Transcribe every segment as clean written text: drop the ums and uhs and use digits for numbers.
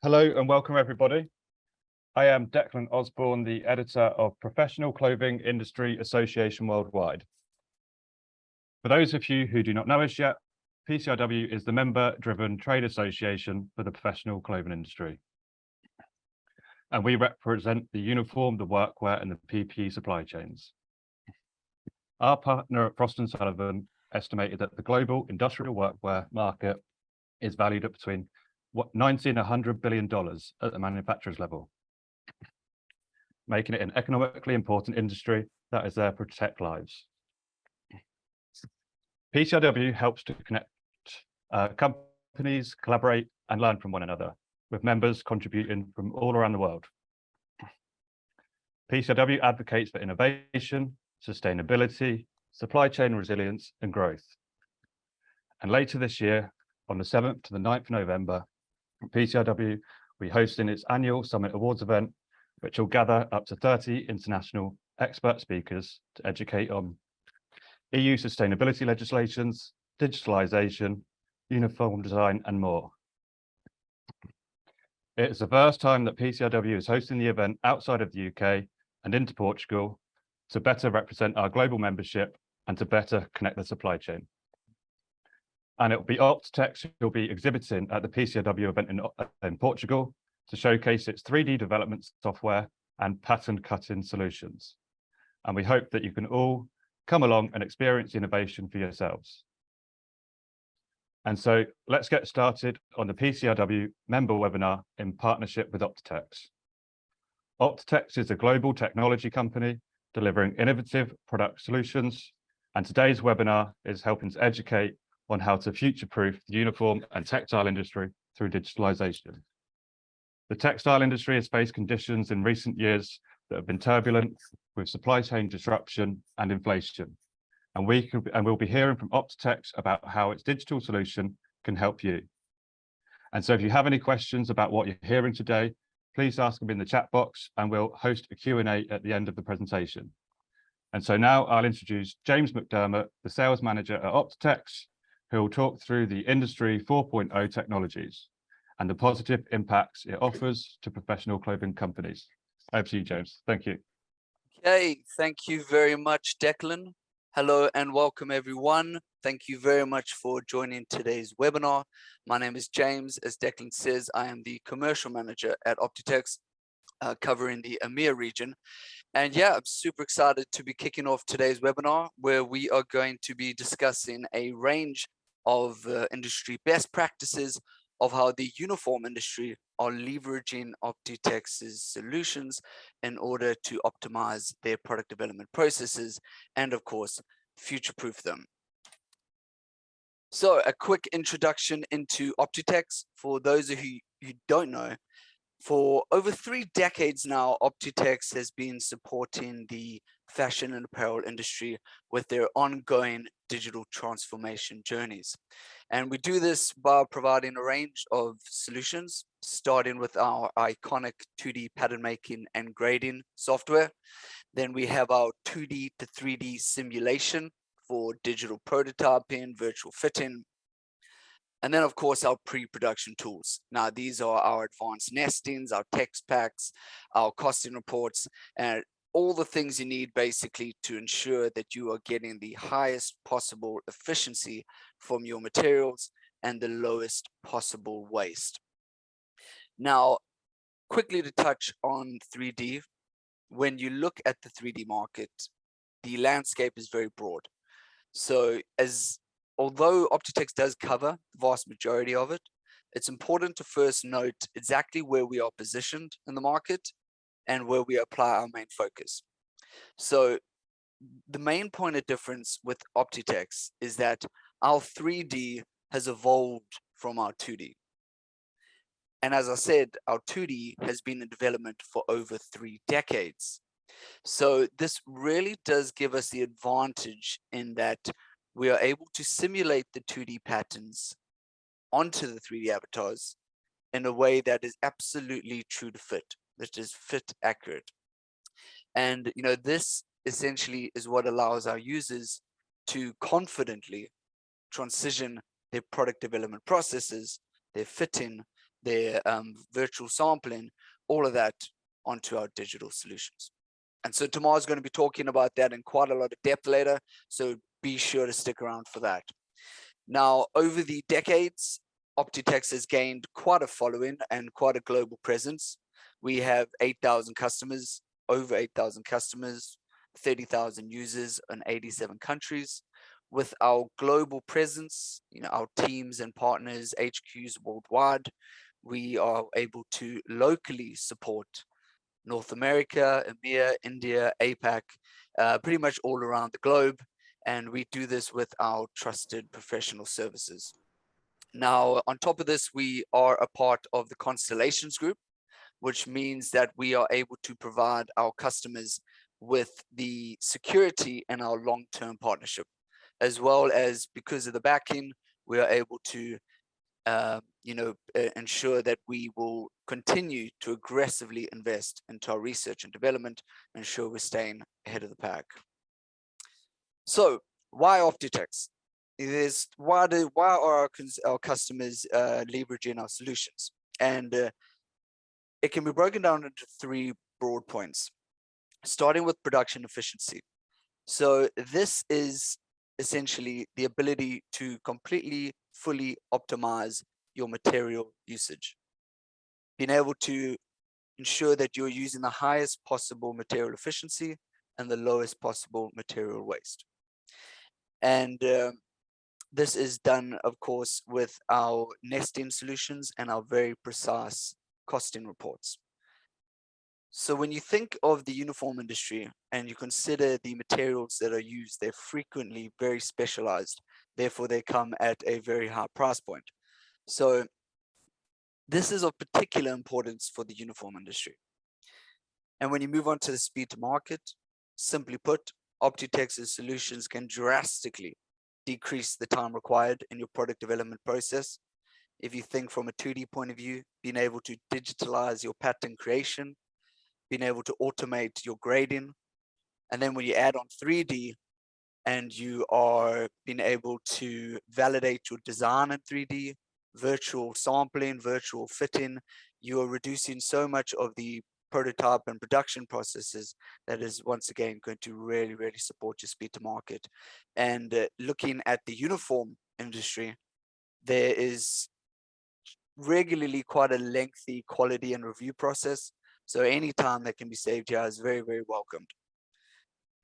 Hello and welcome everybody. I am Declan Osborne, the editor of Professional Clothing Industry Association Worldwide. For those of you who do not know us yet, PCIW is the member-driven trade association for the professional clothing industry. And we represent the uniform, the workwear and the PPE supply chains. Our partner at Frost & Sullivan estimated that the global industrial workwear market is valued at between $90 and $100 billion at the manufacturer's level, making it an economically important industry that is there to protect lives. PCIW helps to connect companies, collaborate and learn from one another, with members contributing from all around the world. PCIW advocates for innovation, sustainability, supply chain resilience and growth. And later this year, on the 7th to the 9th of November, PCIW will be hosting its annual Summit Awards event, which will gather up to 30 international expert speakers to educate on EU sustainability legislations, digitalisation, uniform design, and more. It is the first time that PCIW is hosting the event outside of the UK and into Portugal to better represent our global membership and to better connect the supply chain. And it will be OPTITEX who will be exhibiting at the PCIW event in Portugal to showcase its 3D development software and pattern cutting solutions. And we hope that you can all come along and experience innovation for yourselves. And so let's get started on the PCIW member webinar in partnership with OPTITEX. OPTITEX is a global technology company delivering innovative product solutions. And today's webinar is helping to educate on how to future-proof the uniform and textile industry through digitalisation. The textile industry has faced conditions in recent years that have been turbulent with supply chain disruption and inflation. And we'll be hearing from OPTITEX about how its digital solution can help you. And so if you have any questions about what you're hearing today, please ask them in the chat box and we'll host a Q&A at the end of the presentation. And so now I'll introduce James McDermott, the sales manager at OPTITEX, who will talk through the Industry 4.0 technologies and the positive impacts it offers to professional clothing companies. Over to you, James. Thank you. Okay, thank you very much, Declan. Hello and welcome, everyone. Thank you very much for joining today's webinar. My name is James. As Declan says, I am the commercial manager at OPTITEX, covering the EMEA region. And yeah, I'm super excited to be kicking off today's webinar, where we are going to be discussing a range of industry best practices of how the uniform industry are leveraging OPTITEX's solutions in order to optimize their product development processes and, of course, future-proof them. So a quick introduction into OPTITEX. For those of you who don't know, for over 3 decades now, OPTITEX has been supporting the fashion and apparel industry with their ongoing digital transformation journeys. And we do this by providing a range of solutions, starting with our iconic 2D pattern making and grading software. Then we have our 2D to 3D simulation for digital prototyping, virtual fitting. And then, of course, our pre-production tools. Now, these are our advanced nestings, our text packs, our costing reports, and all the things you need basically to ensure that you are getting the highest possible efficiency from your materials and the lowest possible waste. Now, quickly to touch on 3D, when you look at the 3D market, the landscape is very broad. So although OPTITEX does cover the vast majority of it, it's important to first note exactly where we are positioned in the market and where we apply our main focus. So the main point of difference with OPTITEX is that our 3D has evolved from our 2D. And as I said, our 2D has been in development for over 3 decades. So this really does give us the advantage in that we are able to simulate the 2D patterns onto the 3D avatars in a way that is absolutely true to fit, that is fit accurate. And this essentially is what allows our users to confidently transition their product development processes, their fitting, their virtual sampling, all of that onto our digital solutions. And so Tamar is going to be talking about that in quite a lot of depth later, so be sure to stick around for that. Now, over the decades, OPTITEX has gained quite a following and quite a global presence. We have 8,000 customers, over 8,000 customers, 30,000 users in 87 countries. With our global presence, our teams and partners, HQs worldwide, we are able to locally support North America, EMEA, India, APAC, pretty much all around the globe. And we do this with our trusted professional services. Now, on top of this, we are a part of the Constellations Group, which means that we are able to provide our customers with the security in our long-term partnership, as well as, because of the backing, we are able to ensure that we will continue to aggressively invest into our research and development, ensure we're staying ahead of the pack. So why OPTITEX? Why are our customers leveraging our solutions? And it can be broken down into 3 broad points, starting with production efficiency. So this is essentially the ability to completely, fully optimize your material usage. Being able to ensure that you're using the highest possible material efficiency and the lowest possible material waste. And this is done, of course, with our nesting solutions and our very precise costing reports. So when you think of the uniform industry and you consider the materials that are used, they're frequently very specialized. Therefore, they come at a very high price point. So this is of particular importance for the uniform industry. And when you move on to the speed to market, simply put, OPTITEX's solutions can drastically decrease the time required in your product development process. If you think from a 2D point of view, being able to digitalize your pattern creation, being able to automate your grading, and then when you add on 3D and you are being able to validate your design in 3D, virtual sampling, virtual fitting, you are reducing so much of the prototype and production processes that is once again going to really, really support your speed to market. And looking at the uniform industry, there is regularly quite a lengthy quality and review process. So any time that can be saved here is very, very welcomed.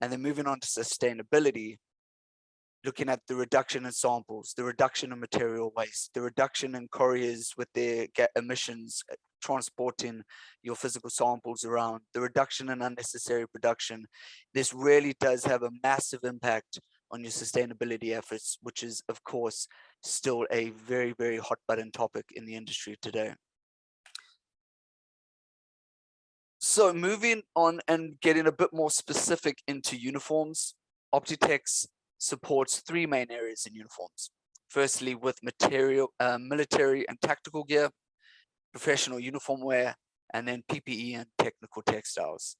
And then moving on to sustainability, looking at the reduction in samples, the reduction in material waste, the reduction in couriers with their emissions, transporting your physical samples around, the reduction in unnecessary production. This really does have a massive impact on your sustainability efforts, which is, of course, still a very, very hot button topic in the industry today. So moving on and getting a bit more specific into uniforms, OPTITEX supports 3 main areas in uniforms. Firstly, with military and tactical gear, professional uniform wear, and then PPE and technical textiles.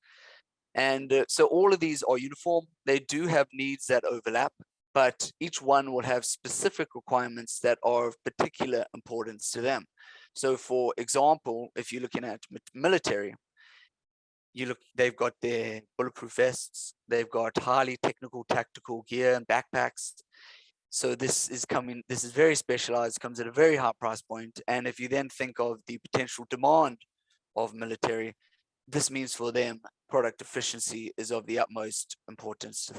And so all of these are uniform. They do have needs that overlap, but each one will have specific requirements that are of particular importance to them. So for example, if you're looking at military, they've got their bulletproof vests, they've got highly technical tactical gear and backpacks. So this is very specialized, comes at a very high price point. And if you then think of the potential demand of military, this means for them product efficiency is of the utmost importance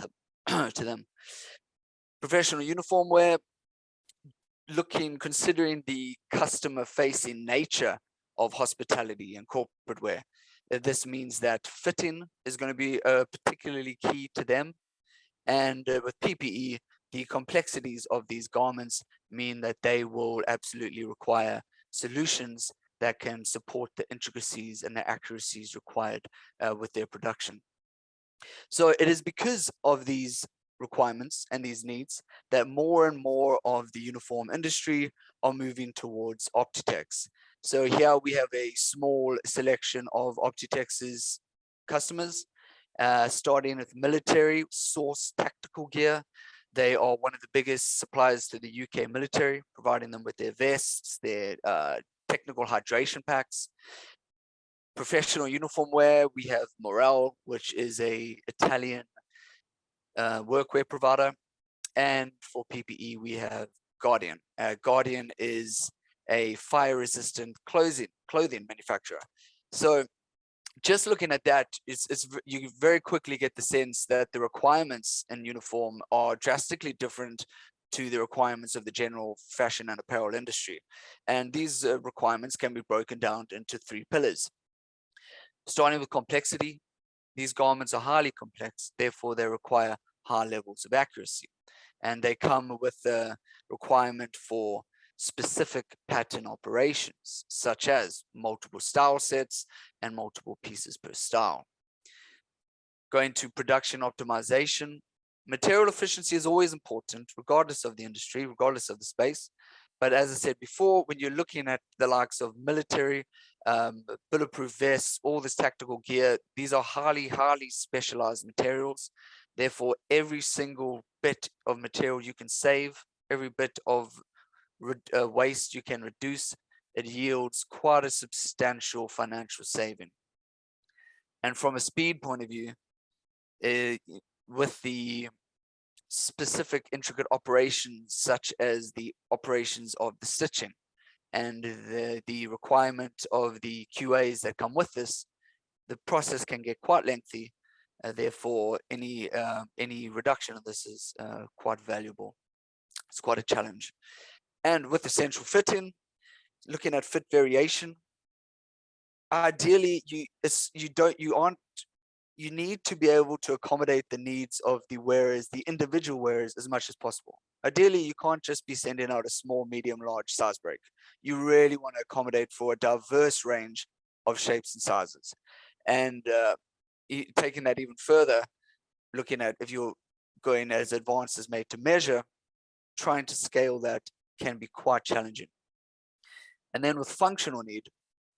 to them. Professional uniform wear, considering the customer facing nature of hospitality and corporate wear, this means that fitting is going to be particularly key to them. And with PPE, the complexities of these garments mean that they will absolutely require solutions that can support the intricacies and the accuracies required with their production. So it is because of these requirements and these needs that more and more of the uniform industry are moving towards OPTITEX. So here we have a small selection of OPTITEX's customers, starting with military source tactical gear. They are one of the biggest suppliers to the UK military, providing them with their vests, their technical hydration packs. Professional uniform wear, we have Morel, which is a Italian workwear provider. And for PPE, we have Guardian. Guardian is a fire-resistant clothing manufacturer. So just looking at that, you very quickly get the sense that the requirements in uniform are drastically different to the requirements of the general fashion and apparel industry. And these requirements can be broken down into 3 pillars. Starting with complexity, these garments are highly complex, therefore they require high levels of accuracy. And they come with the requirement for specific pattern operations, such as multiple style sets and multiple pieces per style. Going to production optimization, material efficiency is always important, regardless of the industry, regardless of the space. But as I said before, when you're looking at the likes of military, bulletproof vests, all this tactical gear, these are highly, highly specialized materials. Therefore, every single bit of material you can save, every bit of waste you can reduce, it yields quite a substantial financial saving. And from a speed point of view, with the specific intricate operations, such as the operations of the stitching and the requirement of the QAs that come with this, the process can get quite lengthy. Therefore, any reduction of this is quite valuable. It's quite a challenge. And with essential fitting, looking at fit variation, ideally you need to be able to accommodate the needs of the wearers, the individual wearers, as much as possible. Ideally, you can't just be sending out a small, medium, large size break. You really want to accommodate for a diverse range of shapes and sizes. And taking that even further, looking at if you're going as advanced as made to measure, trying to scale that can be quite challenging. And then with functional need,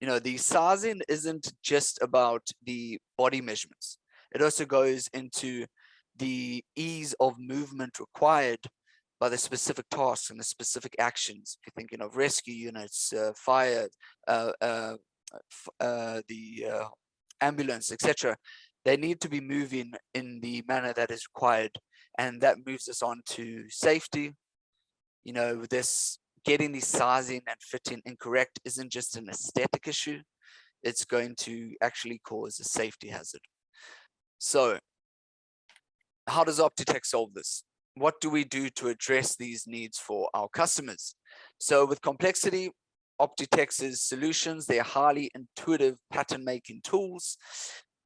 the sizing isn't just about the body measurements. It also goes into the ease of movement required by the specific tasks and the specific actions. If you're thinking of rescue units, fire, the ambulance, etc., they need to be moving in the manner that is required. And that moves us on to safety. Getting the sizing and fitting incorrect isn't just an aesthetic issue, it's going to actually cause a safety hazard. So how does OPTITEX solve this? What do we do to address these needs for our customers? So with complexity, OPTITEX's solutions, they're highly intuitive pattern making tools,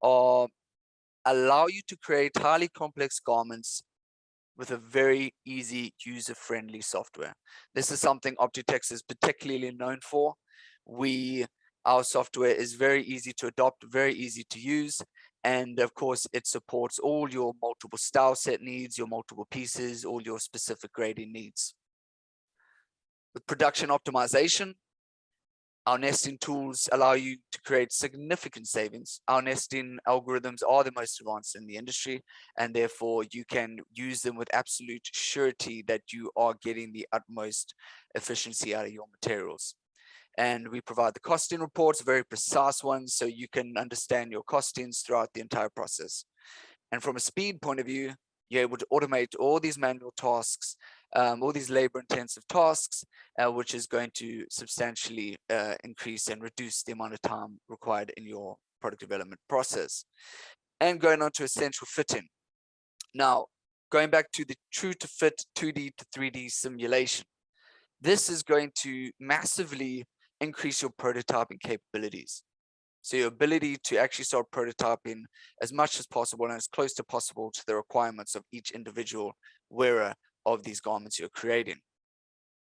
allow you to create highly complex garments with a very easy user-friendly software. This is something OPTITEX is particularly known for. Our software is very easy to adopt, very easy to use, and of course it supports all your multiple style set needs, your multiple pieces, all your specific grading needs. With production optimization, our nesting tools allow you to create significant savings. Our nesting algorithms are the most advanced in the industry, and therefore you can use them with absolute surety that you are getting the utmost efficiency out of your materials. And we provide the costing reports, very precise ones, so you can understand your costings throughout the entire process. And from a speed point of view, you're able to automate all these manual tasks, all these labor-intensive tasks, which is going to substantially increase and reduce the amount of time required in your product development process. And going on to essential fitting. Now, going back to the true to fit 2D to 3D simulation, this is going to massively increase your prototyping capabilities. So your ability to actually start prototyping as much as possible and as close to possible to the requirements of each individual wearer of these garments you're creating.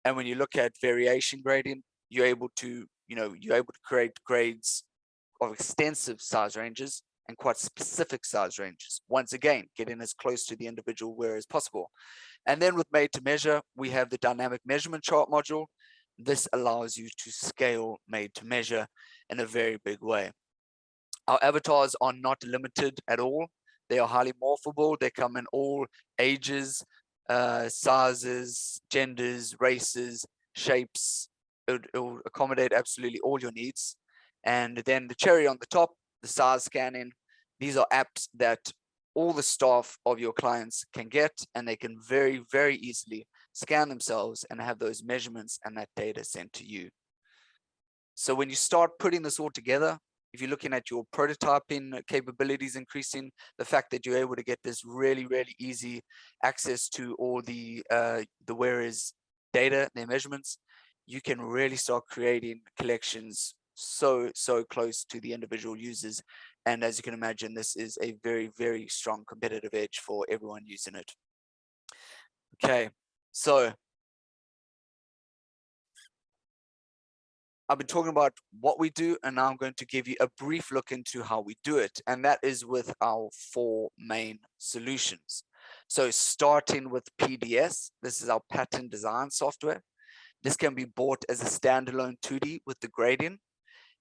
And when you look at variation grading, you're able to create grades of extensive size ranges and quite specific size ranges. Once again, getting as close to the individual wearer as possible. And then with made to measure, we have the dynamic measurement chart module. This allows you to scale made to measure in a very big way. Our avatars are not limited at all. They are highly morphable. They come in all ages, sizes, genders, races, shapes, it'll accommodate absolutely all your needs. And then the cherry on the top, the size scanning. These are apps that all the staff of your clients can get, and they can very, very easily scan themselves and have those measurements and that data sent to you. So when you start putting this all together, if you're looking at your prototyping capabilities increasing, the fact that you're able to get this really, really easy access to all the wearers' data, their measurements, you can really start creating collections so close to the individual users. And as you can imagine, this is a very, very strong competitive edge for everyone using it. Okay, so I've been talking about what we do, and now I'm going to give you a brief look into how we do it. And that is with our 4 main solutions. So starting with PDS, this is our pattern design software. This can be bought as a standalone 2D with the grading.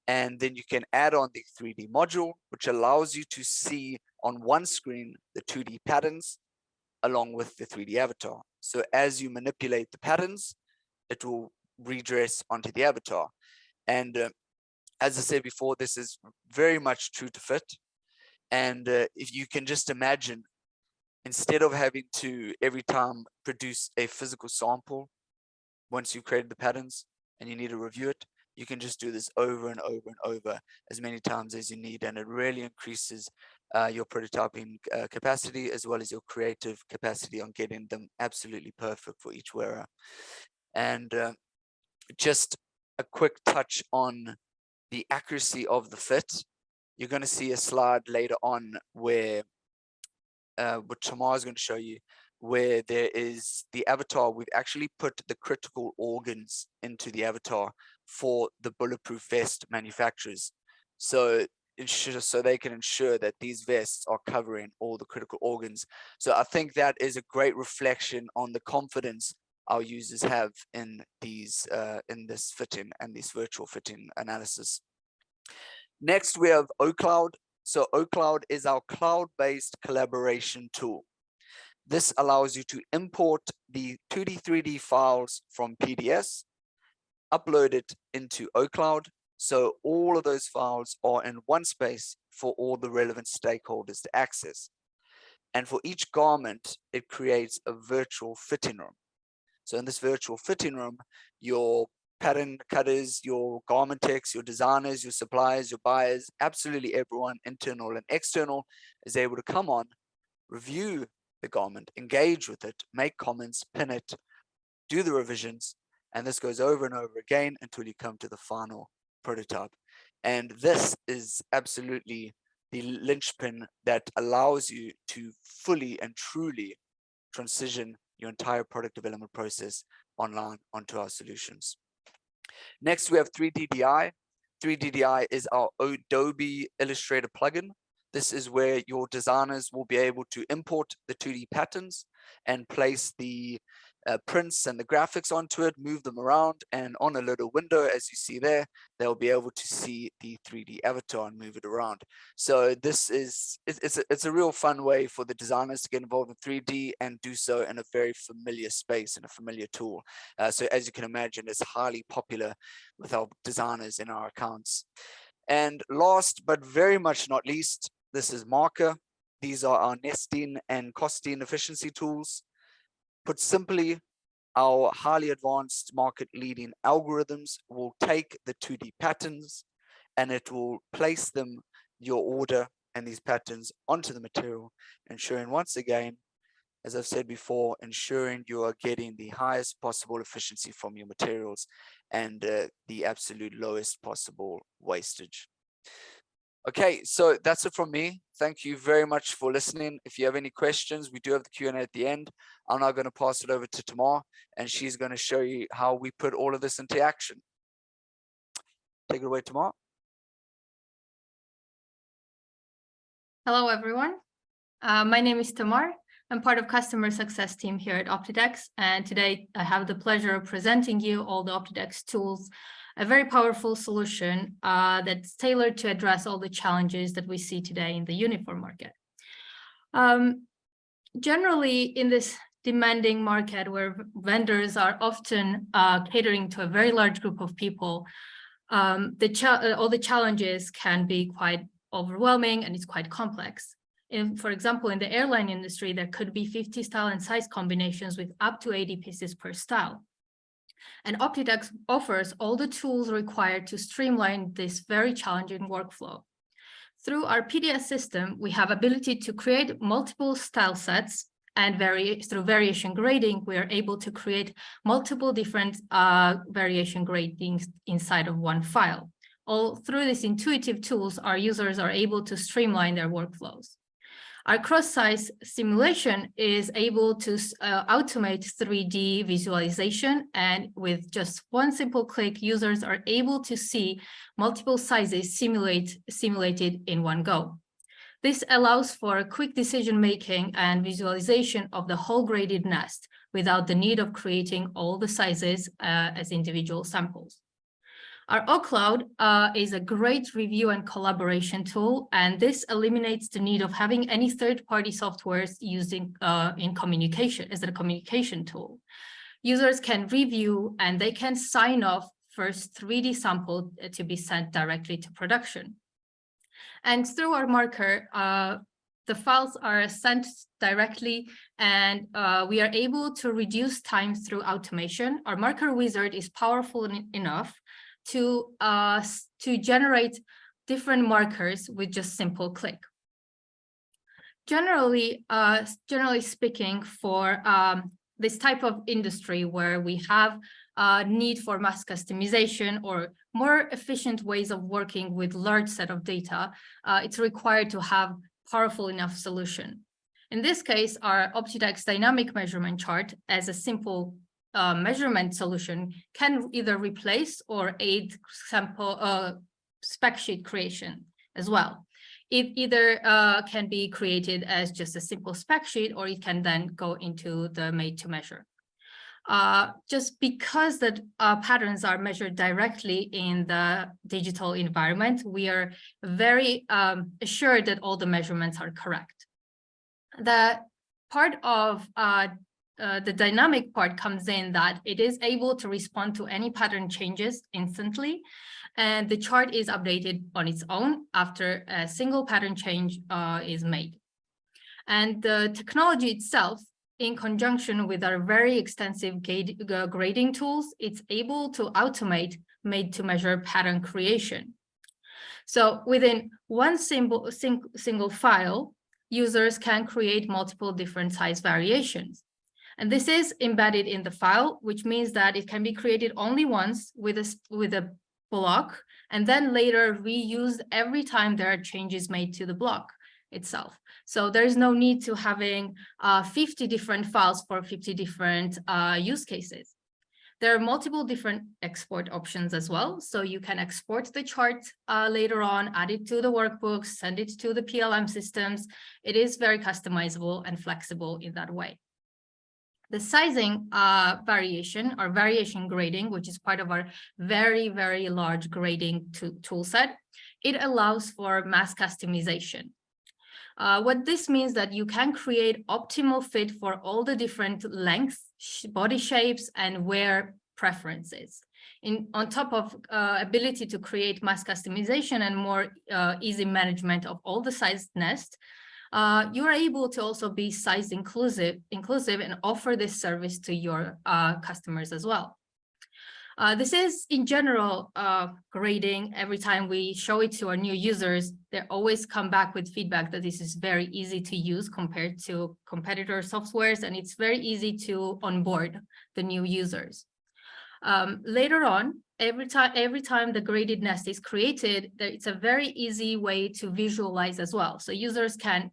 And then you can add on the 3D module, which allows you to see on one screen the 2D patterns along with the 3D avatar. So as you manipulate the patterns, it will redress onto the avatar. And as I said before, this is very much true to fit. And if you can just imagine, instead of having to every time produce a physical sample, once you've created the patterns and you need to review it, you can just do this over and over and over as many times as you need. And it really increases your prototyping capacity, as well as your creative capacity on getting them absolutely perfect for each wearer. And just a quick touch on the accuracy of the fit. You're going to see a slide later on where what Tamar is going to show you, where there is the avatar. We've actually put the critical organs into the avatar for the bulletproof vest manufacturers, so they can ensure that these vests are covering all the critical organs. So I think that is a great reflection on the confidence our users have in these in this fitting and this virtual fitting analysis. Next, we have OCloud. So OCloud is our cloud-based collaboration tool. This allows you to import the 2D, 3D files from PDS, upload it into OCloud. So all of those files are in one space for all the relevant stakeholders to access. And for each garment, it creates a virtual fitting room. So in this virtual fitting room, your pattern cutters, your garment techs, your designers, your suppliers, your buyers, absolutely everyone, internal and external, is able to come on, review the garment, engage with it, make comments, pin it, do the revisions, and this goes over and over again until you come to the final prototype. And this is absolutely the linchpin that allows you to fully and truly transition your entire product development process online onto our solutions. Next, we have 3DDI. 3DDI is our Adobe Illustrator plugin. This is where your designers will be able to import the 2D patterns and place the prints and the graphics onto it, move them around, and on a little window, as you see there, they'll be able to see the 3D avatar and move it around. So this is, it's a real fun way for the designers to get involved in 3D and do so in a very familiar space and a familiar tool. So as you can imagine, it's highly popular with our designers in our accounts. And last, but very much not least, this is Marker. These are our nesting and costing efficiency tools. Put simply, our highly advanced market leading algorithms will take the 2D patterns and it will place them, your order and these patterns, onto the material, ensuring once again, as I've said before, ensuring you are getting the highest possible efficiency from your materials and the absolute lowest possible wastage. Okay, so that's it from me. Thank you very much for listening. If you have any questions, we do have the Q&A at the end. I'm now going to pass it over to Tamar, and she's going to show you how we put all of this into action. Take it away, Tamar. Hello, everyone. My name is Tamar. I'm part of customer success team here at OPTITEX, and today I have the pleasure of presenting you all the OPTITEX tools, a very powerful solution that's tailored to address all the challenges that we see today in the uniform market. Generally, in this demanding market where vendors are often catering to a very large group of people, all the challenges can be quite overwhelming and it's quite complex. For example, in the airline industry, there could be 50 style and size combinations with up to 80 pieces per style. And OPTITEX offers all the tools required to streamline this very challenging workflow. Through our PDS system, we have ability to create multiple style sets, and through variation grading, we are able to create multiple different variation gradings inside of one file. All through these intuitive tools, our users are able to streamline their workflows. Our cross-size simulation is able to automate 3D visualization, and with just one simple click, users are able to see multiple sizes simulated in one go. This allows for quick decision-making and visualization of the whole graded nest without the need of creating all the sizes as individual samples. Our OCloud is a great review and collaboration tool, and this eliminates the need of having any third-party softwares using in communication as a communication tool. Users can review and they can sign off first 3D sample to be sent directly to production. And through our marker, the files are sent directly, and we are able to reduce time through automation. Our marker wizard is powerful enough to generate different markers with just simple click. Generally speaking, for this type of industry where we have need for mass customization or more efficient ways of working with large set of data, it's required to have powerful enough solution. In this case, our OPTITEX dynamic measurement chart as a simple measurement solution can either replace or aid sample spec sheet creation as well. It either can be created as just a simple spec sheet, or it can then go into the made to measure. Just because the patterns are measured directly in the digital environment, we are very assured that all the measurements are correct. The part of the dynamic part comes in that it is able to respond to any pattern changes instantly, and the chart is updated on its own after a single pattern change is made. And the technology itself, in conjunction with our very extensive grading tools, it's able to automate made-to-measure pattern creation. So within one single file, users can create multiple different size variations. And this is embedded in the file, which means that it can be created only once with a block, and then later reused every time there are changes made to the block itself. So there is no need to having 50 different files for 50 different use cases. There are multiple different export options as well. So you can export the chart later on, add it to the workbooks, send it to the PLM systems. It is very customizable and flexible in that way. The sizing variation or variation grading, which is part of our very, very large grading tool set, it allows for mass customization. What this means that you can create optimal fit for all the different lengths, body shapes, and wear preferences. On top of ability to create mass customization and more easy management of all the sized nest, you are able to also be size inclusive and offer this service to your customers as well. This is in general grading. Every time we show it to our new users, they always come back with feedback that this is very easy to use compared to competitor softwares, and it's very easy to onboard the new users. Later on, every time the graded nest is created, it's a very easy way to visualize as well. So users can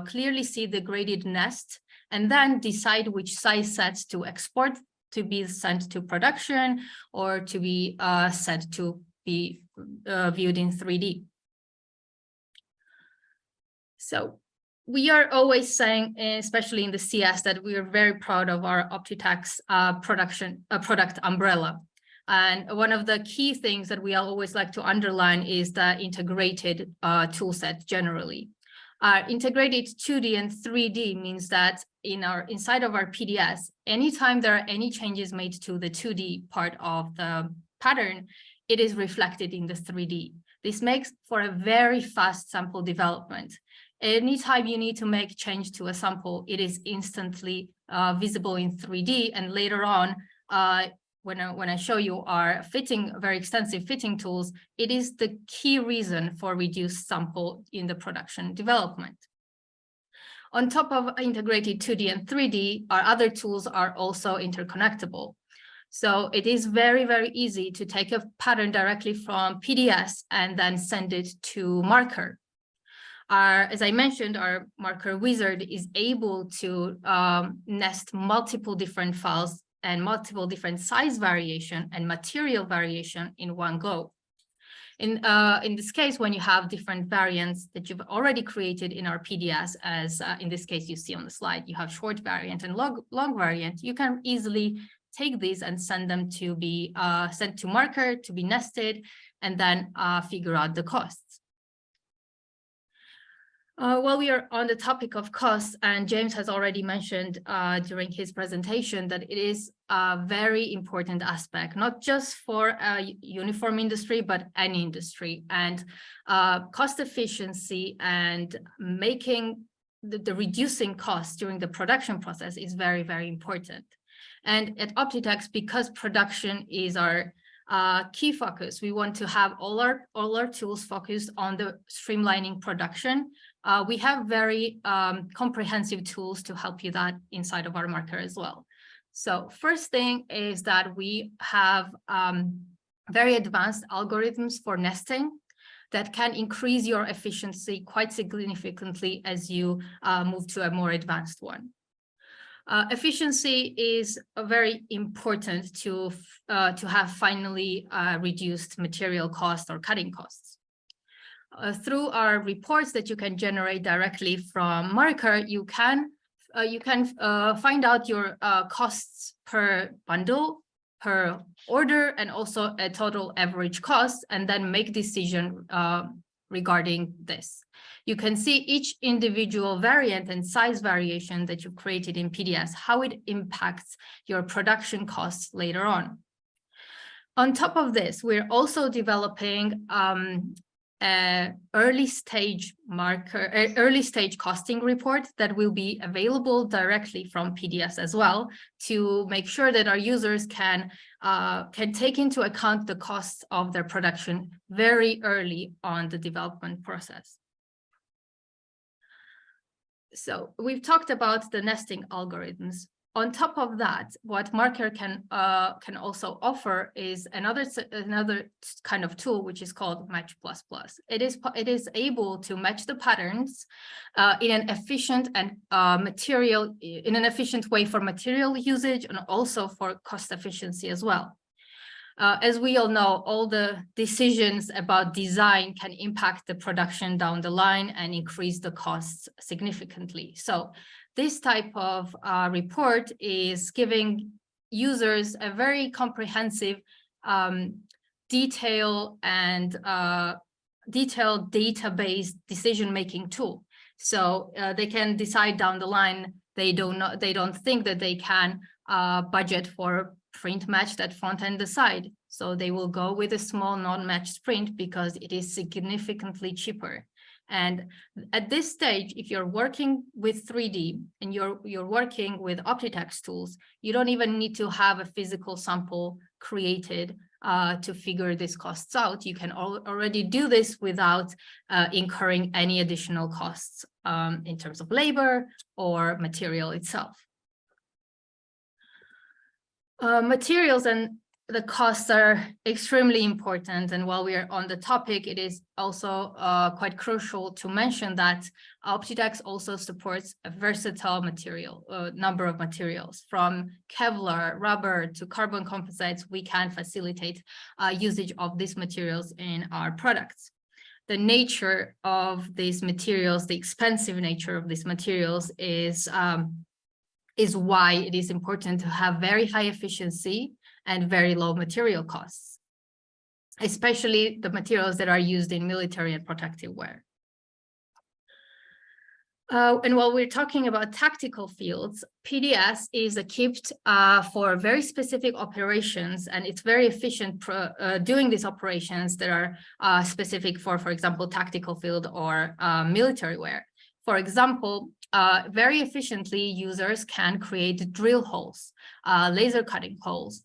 clearly see the graded nest and then decide which size sets to export to be sent to production or to be sent to be viewed in 3D. So we are always saying, especially in the CS, that we are very proud of our OPTITEX product umbrella. And one of the key things that we always like to underline is the integrated tool set generally. Integrated 2D and 3D means that inside of our PDS, anytime there are any changes made to the 2D part of the pattern, it is reflected in the 3D. This makes for a very fast sample development. Anytime you need to make change to a sample, it is instantly visible in 3D, and later on, when I show you our very extensive fitting tools, it is the key reason for reduced sample in the production development. On top of integrated 2D and 3D, our other tools are also interconnectable. So it is very, very easy to take a pattern directly from PDS and then send it to Marker. As I mentioned, our Marker wizard is able to nest multiple different files and multiple different size variation and material variation in one go. In this case, when you have different variants that you've already created in our PDS, as in this case you see on the slide, you have short variant and long variant, you can easily take these and send them to be sent to Marker to be nested, and then figure out the costs. While we are on the topic of costs, and James has already mentioned during his presentation that it is a very important aspect, not just for a uniform industry, but any industry. And cost efficiency and making the reducing costs during the production process is very, very important. And at OPTITEX, because production is our key focus, we want to have all our tools focused on the streamlining production. We have very comprehensive tools to help you that inside of our Marker as well. So first thing is that we have very advanced algorithms for nesting that can increase your efficiency quite significantly as you move to a more advanced one. Efficiency is very important to have finally reduced material cost or cutting costs. Through our reports that you can generate directly from Marker, you can find out your costs per bundle, per order, and also a total average cost, and then make decision regarding this. You can see each individual variant and size variation that you've created in PDS, how it impacts your production costs later on. On top of this, we're also developing early stage costing report that will be available directly from PDS as well, to make sure that our users can take into account the costs of their production very early on the development process. So we've talked about the nesting algorithms. On top of that, what Marker can also offer is another kind of tool, which is called Match++. It is able to match the patterns in an efficient way for material usage, and also for cost efficiency as well. As we all know, all the decisions about design can impact the production down the line and increase the costs significantly. So this type of report is giving users a very comprehensive, detailed database decision-making tool. So they can decide down the line. They don't think that they can budget for print matched at front and the side. So they will go with a small non-matched print because it is significantly cheaper. And at this stage, if you're working with 3D and you're working with OPTITEX tools, you don't even need to have a physical sample created to figure these costs out. You can already do this without incurring any additional costs in terms of labor or material itself. Materials and the costs are extremely important, and while we are on the topic, it is also quite crucial to mention that OPTITEX also supports a versatile number of materials. From Kevlar, rubber to carbon composites, we can facilitate usage of these materials in our products. The nature of these materials, the expensive nature of these materials is why it is important to have very high efficiency and very low material costs, especially the materials that are used in military and protective wear. And while we're talking about tactical fields, PDS is equipped for very specific operations, and it's very efficient doing these operations that are specific for example, tactical field or military wear. For example, very efficiently, users can create drill holes, laser cutting holes,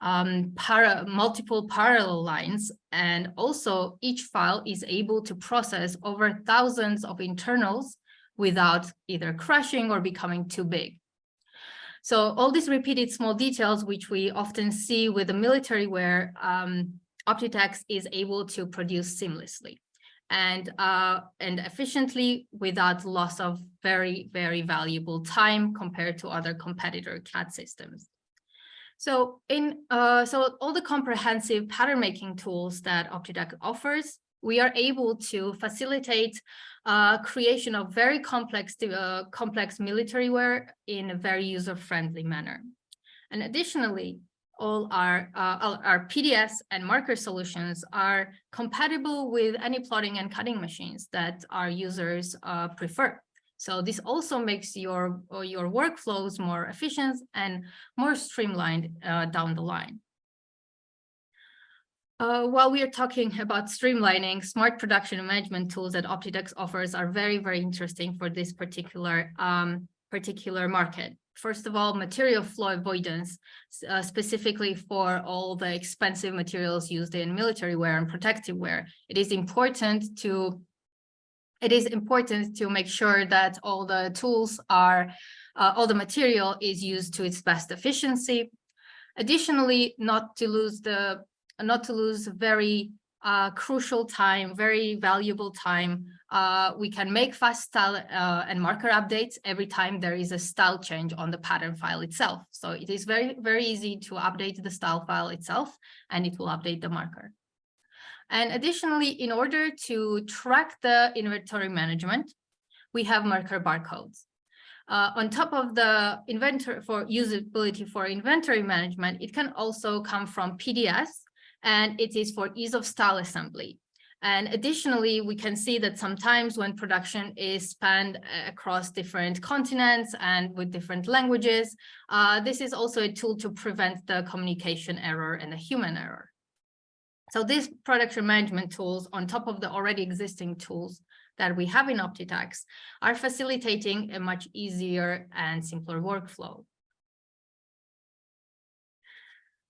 multiple parallel lines, and also each file is able to process over thousands of internals without either crashing or becoming too big. So all these repeated small details, which we often see with the military wear, OPTITEX is able to produce seamlessly and efficiently without loss of very, very valuable time compared to other competitor CAD systems. So all the comprehensive pattern making tools that OPTITEX offers, we are able to facilitate creation of very complex military wear in a very user-friendly manner. And additionally, all our PDS and marker solutions are compatible with any plotting and cutting machines that our users prefer. So this also makes your workflows more efficient and more streamlined down the line. While we are talking about streamlining, smart production and management tools that OPTITEX offers are very, very interesting for this particular market. First of all, material flow avoidance, specifically for all the expensive materials used in military wear and protective wear. It is important to make sure that all the tools are, all the material is used to its best efficiency. Additionally, not to lose very crucial time, very valuable time. We can make fast style and marker updates every time there is a style change on the pattern file itself. So it is very, very easy to update the style file itself, and it will update the marker. And additionally, in order to track the inventory management, we have marker barcodes. On top of the inventory for usability for inventory management, it can also come from PDS, and it is for ease of style assembly. And additionally, we can see that sometimes when production is spanned across different continents and with different languages, this is also a tool to prevent the communication error and the human error. So these production management tools, on top of the already existing tools that we have in OPTITEX, are facilitating a much easier and simpler workflow.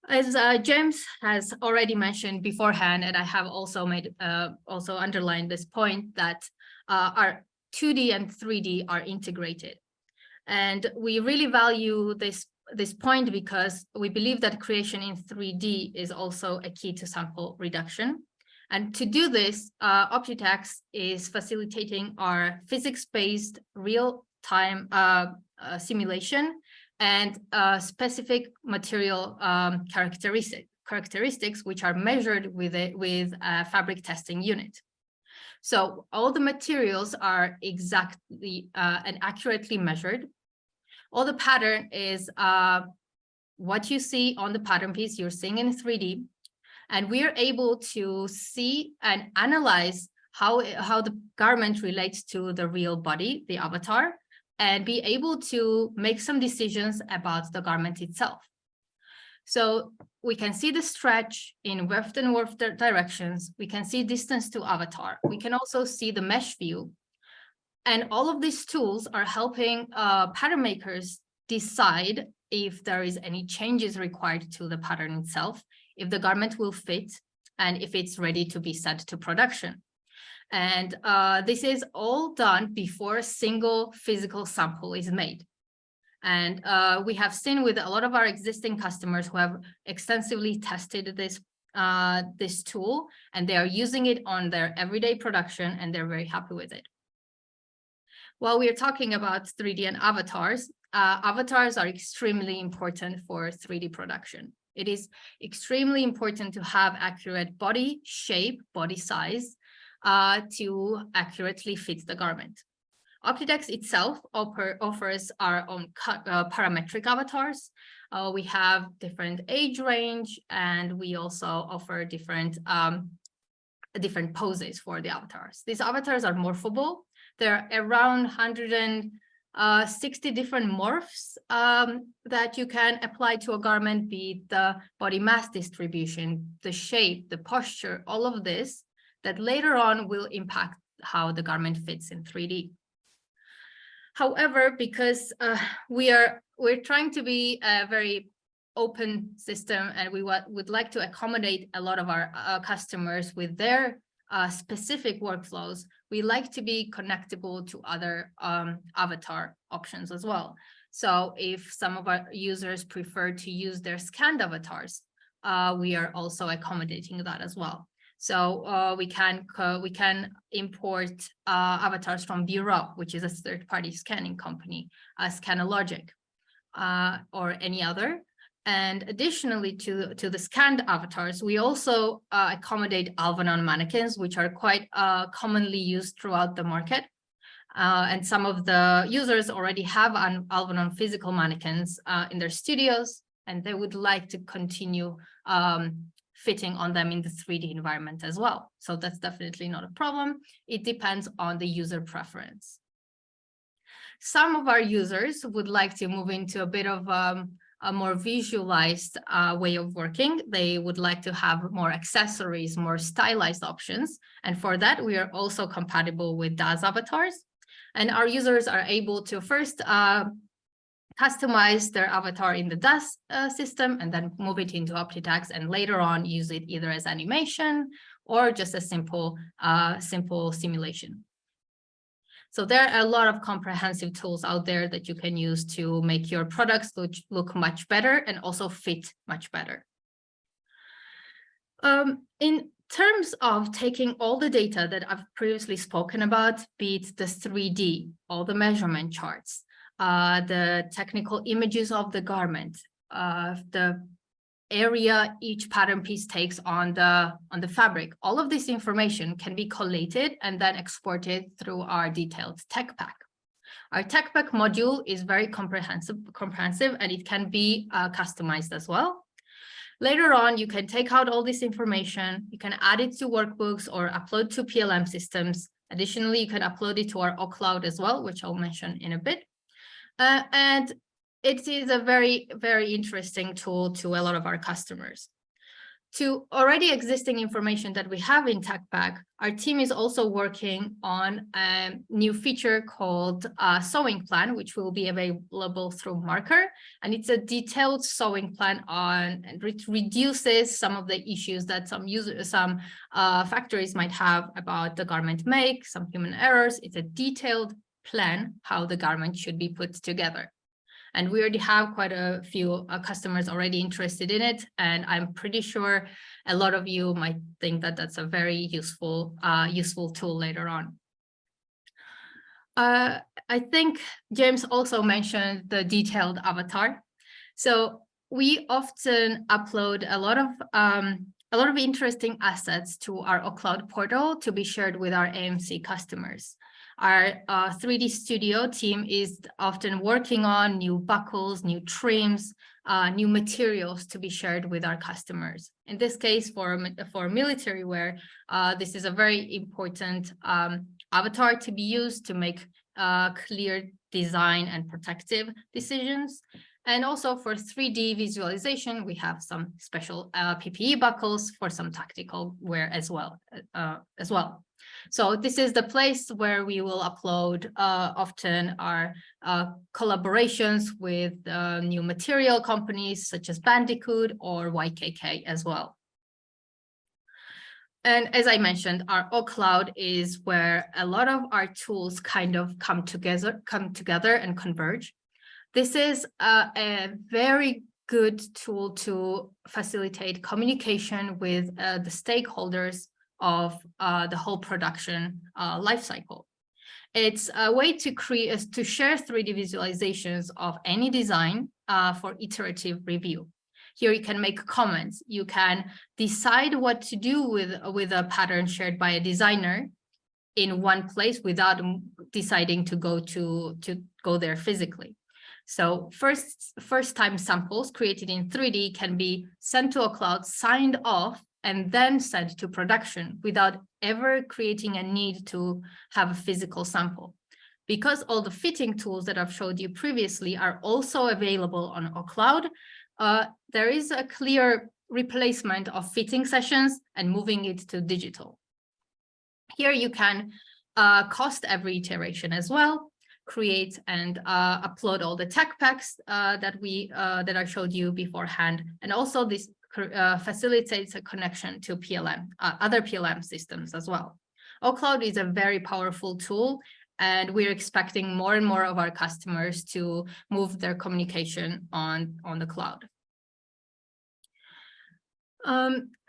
As James has already mentioned beforehand, and I have also underlined this point, that our 2D and 3D are integrated. And we really value this point because we believe that creation in 3D is also a key to sample reduction. And to do this, OPTITEX is facilitating our physics-based real-time simulation and specific material characteristics which are measured with a fabric testing unit. So all the materials are exactly and accurately measured. All the pattern is what you see on the pattern piece you're seeing in 3D, and we are able to see and analyze how the garment relates to the real body, the avatar, and be able to make some decisions about the garment itself. So we can see the stretch in weft and warp directions. We can see distance to avatar. We can also see the mesh view. And all of these tools are helping pattern makers decide if there is any changes required to the pattern itself, if the garment will fit, and if it's ready to be sent to production. And this is all done before a single physical sample is made. And we have seen with a lot of our existing customers who have extensively tested this tool, and they are using it on their everyday production, and they're very happy with it. While we are talking about 3D and avatars, avatars are extremely important for 3D production. It is extremely important to have accurate body shape, body size, to accurately fit the garment. OPTITEX itself offers our own parametric avatars. We have different age range, and we also offer different different poses for the avatars. These avatars are morphable. There are around 160 different morphs that you can apply to a garment, be it the body mass distribution, the shape, the posture, all of this, that later on will impact how the garment fits in 3D. However, because we're trying to be a very open system, and we would like to accommodate a lot of our customers with their specific workflows, we like to be connectable to other avatar options as well. So if some of our users prefer to use their scanned avatars, we are also accommodating that as well. So we can import avatars from Bureau, which is a third-party scanning company, Scanalogic, or any other. And additionally to the scanned avatars, we also accommodate Alvenon mannequins, which are quite commonly used throughout the market. And some of the users already have Alvenon physical mannequins in their studios, and they would like to continue fitting on them in the 3D environment as well. So that's definitely not a problem. It depends on the user preference. Some of our users would like to move into a bit of a more visualized way of working. They would like to have more accessories, more stylized options. And for that, we are also compatible with DAZ avatars. And our users are able to first customize their avatar in the DAZ system and then move it into OPTITEX, and later on use it either as animation or just a simple simulation. So there are a lot of comprehensive tools out there that you can use to make your products look much better and also fit much better. In terms of taking all the data that I've previously spoken about, be it the 3D, all the measurement charts, the technical images of the garment, the area each pattern piece takes on the fabric, all of this information can be collated and then exported through our detailed tech pack. Our tech pack module is very comprehensive, and it can be customized as well. Later on, you can take out all this information, you can add it to workbooks or upload to PLM systems. Additionally, you can upload it to our OCloud as well, which I'll mention in a bit. And it is a very, very interesting tool to a lot of our customers. To already existing information that we have in TechPack, our team is also working on a new feature called Sewing Plan, which will be available through Marker. And it's a detailed sewing plan and it reduces some of the issues that some factories might have about the garment make, some human errors. It's a detailed plan how the garment should be put together. And we already have quite a few customers already interested in it. And I'm pretty sure a lot of you might think that that's a very useful tool later on. I think James also mentioned the detailed avatar. So we often upload a lot of interesting assets to our OCloud portal to be shared with our AMC customers. Our 3D studio team is often working on new buckles, new trims, new materials to be shared with our customers. In this case, for military wear, this is a very important avatar to be used to make clear design and protective decisions. And also for 3D visualization, we have some special PPE buckles for some tactical wear as well. So this is the place where we will upload often our collaborations with new material companies such as Bandicoot or YKK as well. And as I mentioned, our OCloud is where a lot of our tools kind of come together and converge. This is a very good tool to facilitate communication with the stakeholders of the whole production lifecycle. It's a way to share 3D visualizations of any design for iterative review. Here you can make comments. You can decide what to do with a pattern shared by a designer in one place without deciding to go there physically. So first time samples created in 3D can be sent to OCloud, signed off and then sent to production without ever creating a need to have a physical sample. Because all the fitting tools that I've showed you previously are also available on OCloud, there is a clear replacement of fitting sessions and moving it to digital. Here you can cost every iteration as well, create and upload all the tech packs that I showed you beforehand, and also this facilitates a connection to PLM, other PLM systems as well. OCloud is a very powerful tool, and we're expecting more and more of our customers to move their communication on the cloud.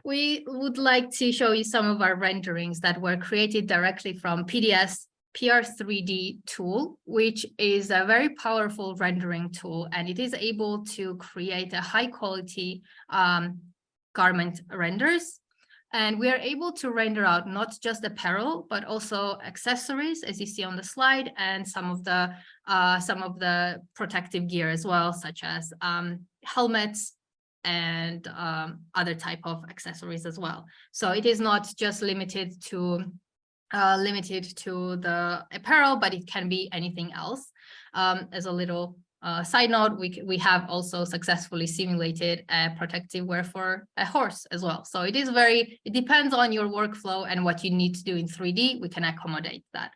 We would like to show you some of our renderings that were created directly from PDS PR3D tool, which is a very powerful rendering tool, and it is able to create a high quality garment renders. And we are able to render out not just apparel, but also accessories, as you see on the slide, and some of the protective gear as well, such as helmets and other type of accessories as well. So it is not just limited to the apparel, but it can be anything else. As a little side note, we have also successfully simulated a protective wear for a horse as well. So it depends on your workflow and what you need to do in 3D, we can accommodate that.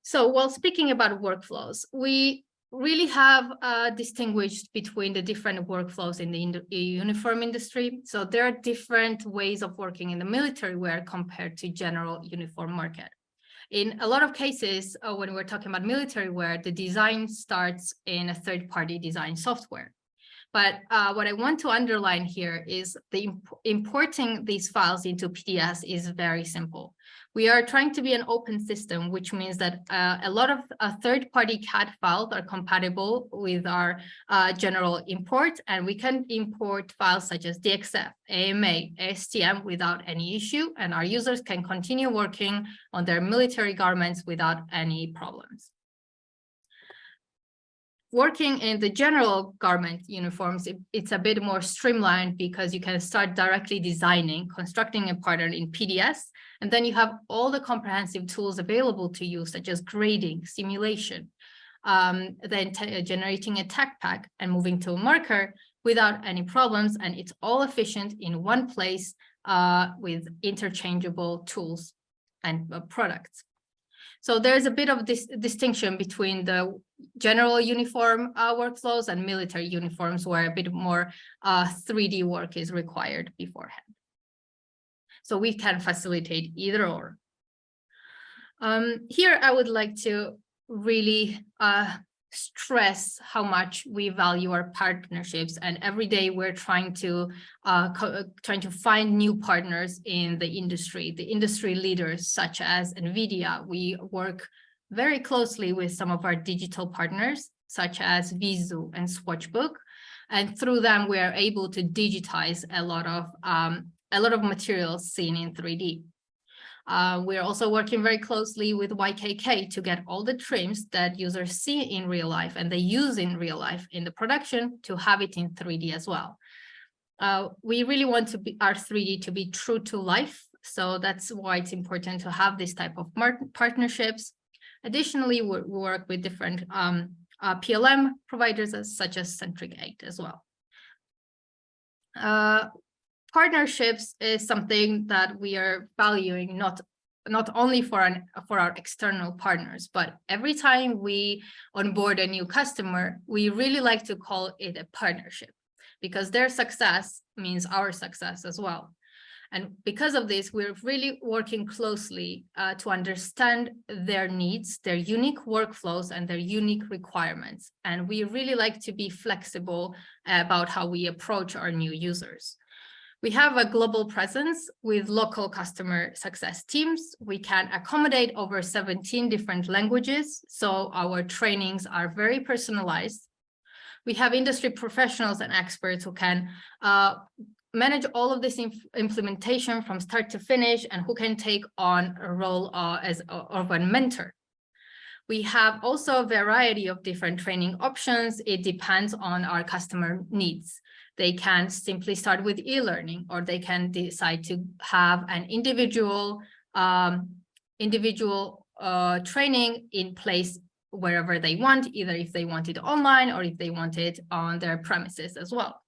So while speaking about workflows, we really have distinguished between the different workflows in the uniform industry. So there are different ways of working in the military wear compared to general uniform market. In a lot of cases, when we're talking about military wear, the design starts in a third-party design software. But what I want to underline here is importing these files into PDS is very simple. We are trying to be an open system, which means that a lot of third-party CAD files are compatible with our general import, and we can import files such as DXF, EMEA, ASTM without any issue, and our users can continue working on their military garments without any problems. Working in the general garment uniforms, it's a bit more streamlined because you can start directly designing, constructing a pattern in PDS, and then you have all the comprehensive tools available to you, such as grading, simulation, then generating a tech pack and moving to a marker without any problems. And it's all efficient in one place with interchangeable tools and products. So there's a bit of this distinction between the general uniform workflows and military uniforms, where a bit more 3D work is required beforehand. So we can facilitate either or. Here, I would like to really stress how much we value our partnerships, and every day we're trying to find new partners in the industry leaders such as NVIDIA. We work very closely with some of our digital partners such as Vizu and Swatchbook, and through them we are able to digitize a lot of materials seen in 3D. We're also working very closely with YKK to get all the trims that users see in real life and they use in real life in the production to have it in 3D as well. We really want our 3D to be true to life, so that's why it's important to have this type of partnerships. Additionally, we work with different PLM providers such as Centric 8 as well. Partnerships is something that we are valuing not only for our external partners, but every time we onboard a new customer, we really like to call it a partnership, because their success means our success as well. And because of this, we're really working closely to understand their needs, their unique workflows, and their unique requirements. And we really like to be flexible about how we approach our new users. We have a global presence with local customer success teams. We can accommodate over 17 different languages, so our trainings are very personalized. We have industry professionals and experts who can manage all of this implementation from start to finish, and who can take on a role of a mentor. We have also a variety of different training options. It depends on our customer needs. they can simply start with e-learning, or they can decide to have an individual training in place wherever they want, either if they want it online or if they want it on their premises as well.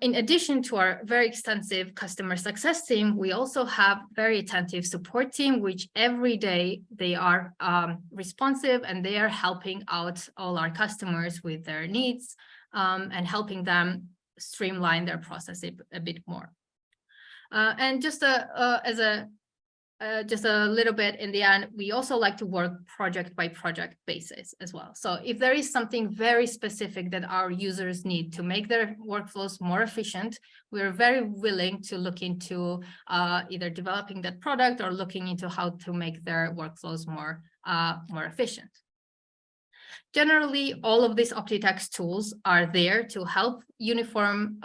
In addition to our very extensive customer success team, we also have very attentive support team, which every day they are responsive, and they are helping out all our customers with their needs and helping them streamline their process a bit more. And just just a little bit in the end, we also like to work project by project basis as well. So if there is something very specific that our users need to make their workflows more efficient, we're very willing to look into either developing that product or looking into how to make their workflows more efficient. Generally, all of these OPTITEX tools are there to help uniform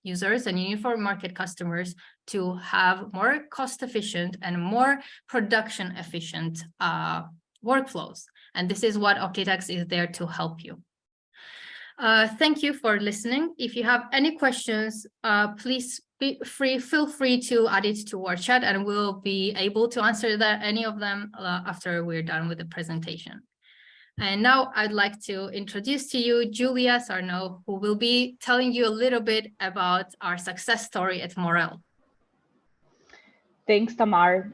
users and uniform market customers to have more cost-efficient and more production-efficient workflows. And this is what OPTITEX is there to help you. Thank you for listening. If you have any questions, please feel free to add it to our chat, and we'll be able to answer any of them after we're done with the presentation. And now I'd like to introduce to you Julia Sarno, who will be telling you a little bit about our success story at Morel. Thanks, Tamar.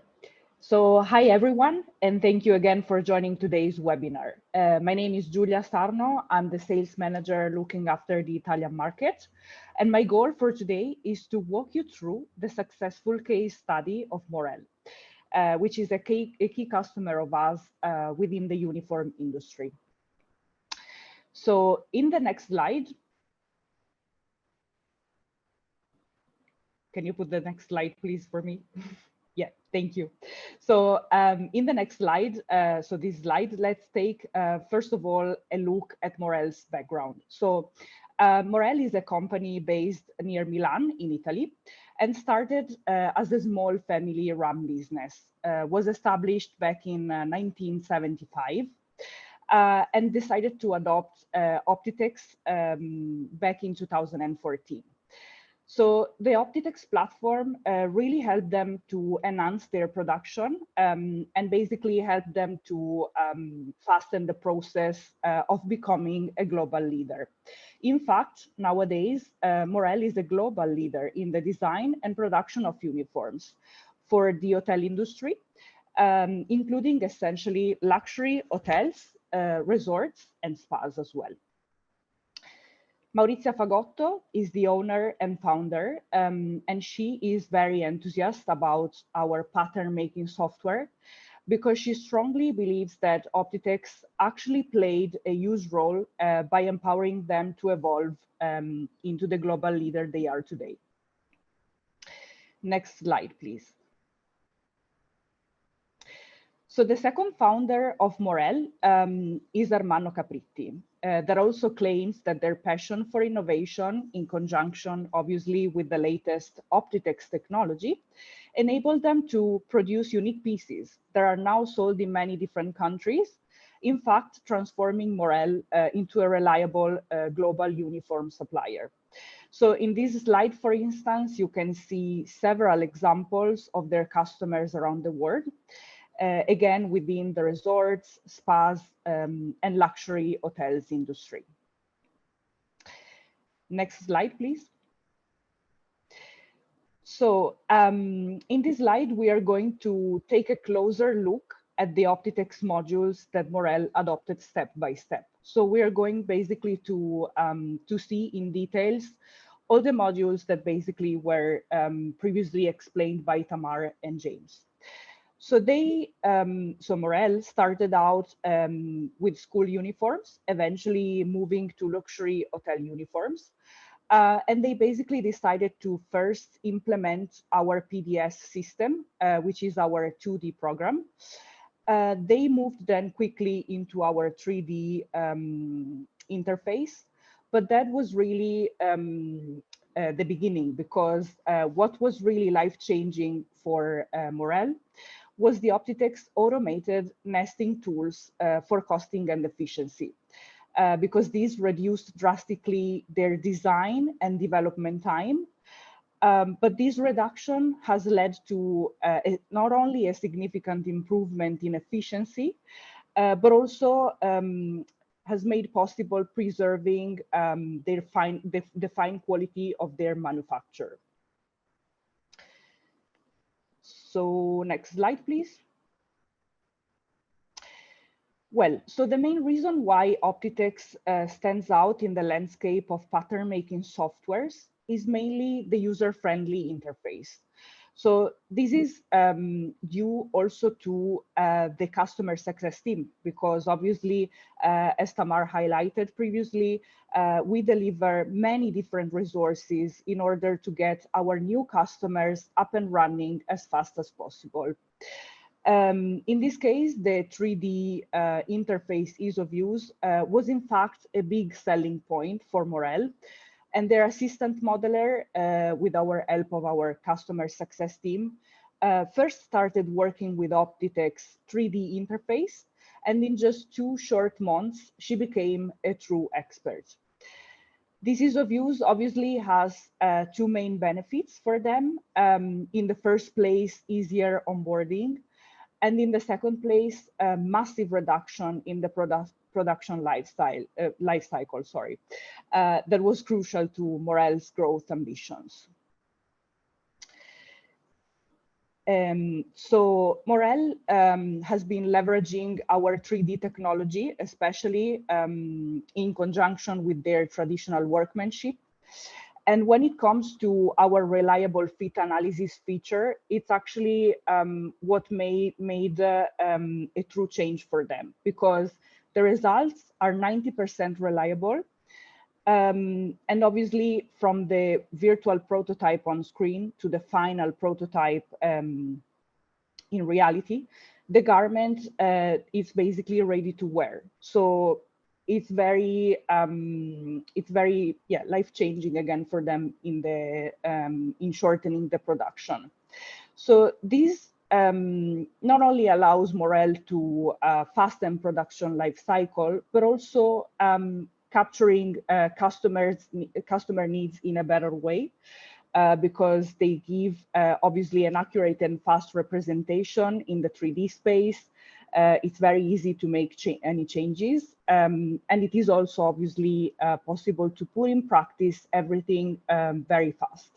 So hi, everyone, and thank you again for joining today's webinar. My name is Julia Sarno. I'm the sales manager looking after the Italian market. And my goal for today is to walk you through the successful case study of Morel, which is a key customer of us within the uniform industry. So in the next slide, can you put the next slide, please, for me? Yeah, thank you. So in the next slide, so this slide, let's take, first of all, a look at Morel's background. So Morel is a company based near Milan in Italy and started as a small family-run business, was established back in 1975 and decided to adopt OPTITEX back in 2014. So the OPTITEX platform really helped them to enhance their production and basically help them to fasten the process of becoming a global leader. In fact, nowadays, Morel is a global leader in the design and production of uniforms for the hotel industry, including essentially luxury hotels, resorts, and spas as well. Maurizia Fagotto is the owner and founder, and she is very enthusiastic about our pattern making software because she strongly believes that OPTITEX actually played a huge role by empowering them to evolve into the global leader they are today. Next slide, please. So the second founder of Morel is Armando Capritti. That also claims that their passion for innovation, in conjunction, obviously, with the latest OPTITEX technology, enabled them to produce unique pieces that are now sold in many different countries, in fact, transforming Morel into a reliable global uniform supplier. So in this slide, for instance, you can see several examples of their customers around the world. Again, within the resorts, spas, and luxury hotels industry. Next slide, please. So in this slide, we are going to take a closer look at the OPTITEX modules that Morel adopted step by step. So we are going basically to see in details all the modules that basically were previously explained by Tamar and James. So Morel started out with school uniforms, eventually moving to luxury hotel uniforms. And they basically decided to first implement our PDS system, which is our 2D program. They moved then quickly into our 3D interface, but that was really the beginning, because what was really life-changing for Morel was the OPTITEX automated nesting tools for costing and efficiency. because these reduced drastically their design and development time. But this reduction has led to not only a significant improvement in efficiency, but also has made possible preserving the fine quality of their manufacture. So next slide, please. Well, so the main reason why OPTITEX stands out in the landscape of pattern making softwares is mainly the user-friendly interface. So this is due also to the customer success team, because obviously, as Tamar highlighted previously, we deliver many different resources in order to get our new customers up and running as fast as possible. In this case, the 3D interface ease of use was in fact a big selling point for Morel, and their assistant modeler, with our help of our customer success team, first started working with OPTITEX 3D interface, and in just 2 short months, she became a true expert. This ease of use obviously has 2 main benefits for them. In the first place, easier onboarding, and in the second place, a massive reduction in the production life cycle, that was crucial to Morel's growth ambitions. So Morel has been leveraging our 3D technology, especially in conjunction with their traditional workmanship. And when it comes to our reliable fit analysis feature, it's actually what made a true change for them, because the results are 90% reliable. And obviously, from the virtual prototype on screen to the final prototype in reality, the garment is basically ready to wear. So it's very life-changing again for them in shortening the production. So this not only allows Morel to fasten production life cycle, but also capturing customer needs in a better way, because they give obviously an accurate and fast representation in the 3D space. It's very easy to make any changes, and it is also obviously possible to put in practice everything very fast.